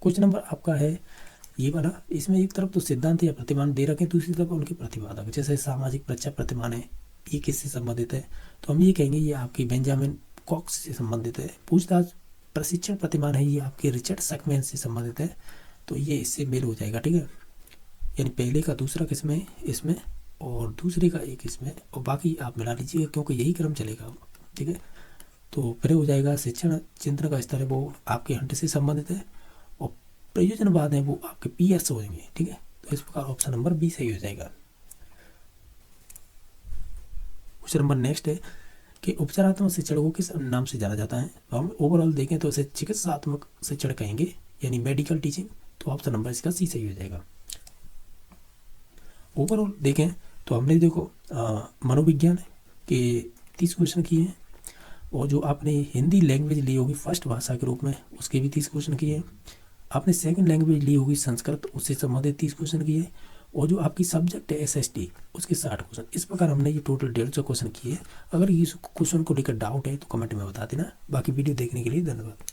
क्वेश्चन नंबर आपका है ये वाला, इसमें एक तरफ तो सिद्धांत या प्रतिमान दे रखे, दूसरी तरफ उनके प्रतिपादक, जैसे सामाजिक प्रत्यक्ष प्रतिमान है, ये किससे संबंधित है? तो हम ये कहेंगे ये आपकी बेंजामिन कॉक्स से संबंधित है। पूछताछ प्रशिक्षण प्रतिमान है, ये आपके रिचर्ड सकमैन से संबंधित है, तो ये इससे मेल हो जाएगा। ठीक है, यानी पहले का दूसरा किसमें, इसमें, और दूसरे का एक इसमें, और बाकी आप मिला लीजिएगा क्योंकि यही क्रम चलेगा। ठीक है, तो फिर हो जाएगा शिक्षण चिंतन का स्तर है वो आपके हंट से संबंधित है, और प्रयोजनवाद है वो आपके PS होंगे। ठीक है, तो इस प्रकार ऑप्शन नंबर बी सही हो जाएगा। क्वेश्चन नंबर नेक्स्ट है कि उपचारात्मक शिक्षण को किस नाम से जाना जाता है। तो हम ओवरऑल देखें तो इसे चिकित्सात्मक शिक्षण कहेंगे, यानी मेडिकल टीचिंग। तो ऑप्शन नंबर इसका सी सही हो जाएगा। ओवरऑल देखें तो हमने देखो मनोविज्ञान के 30 क्वेश्चन किए हैं, और जो आपने हिंदी लैंग्वेज ली होगी फर्स्ट भाषा के रूप में उसके भी 30 क्वेश्चन किए हैं। आपने सेकंड लैंग्वेज ली होगी संस्कृत, उससे संबंधित 30 क्वेश्चन किए, और जो आपकी सब्जेक्ट है SST उसके 60 क्वेश्चन। इस प्रकार हमने ये टोटल 150 क्वेश्चन किए। अगर इस क्वेश्चन को लेकर डाउट है तो कमेंट में बता देना। बाकी वीडियो देखने के लिए धन्यवाद।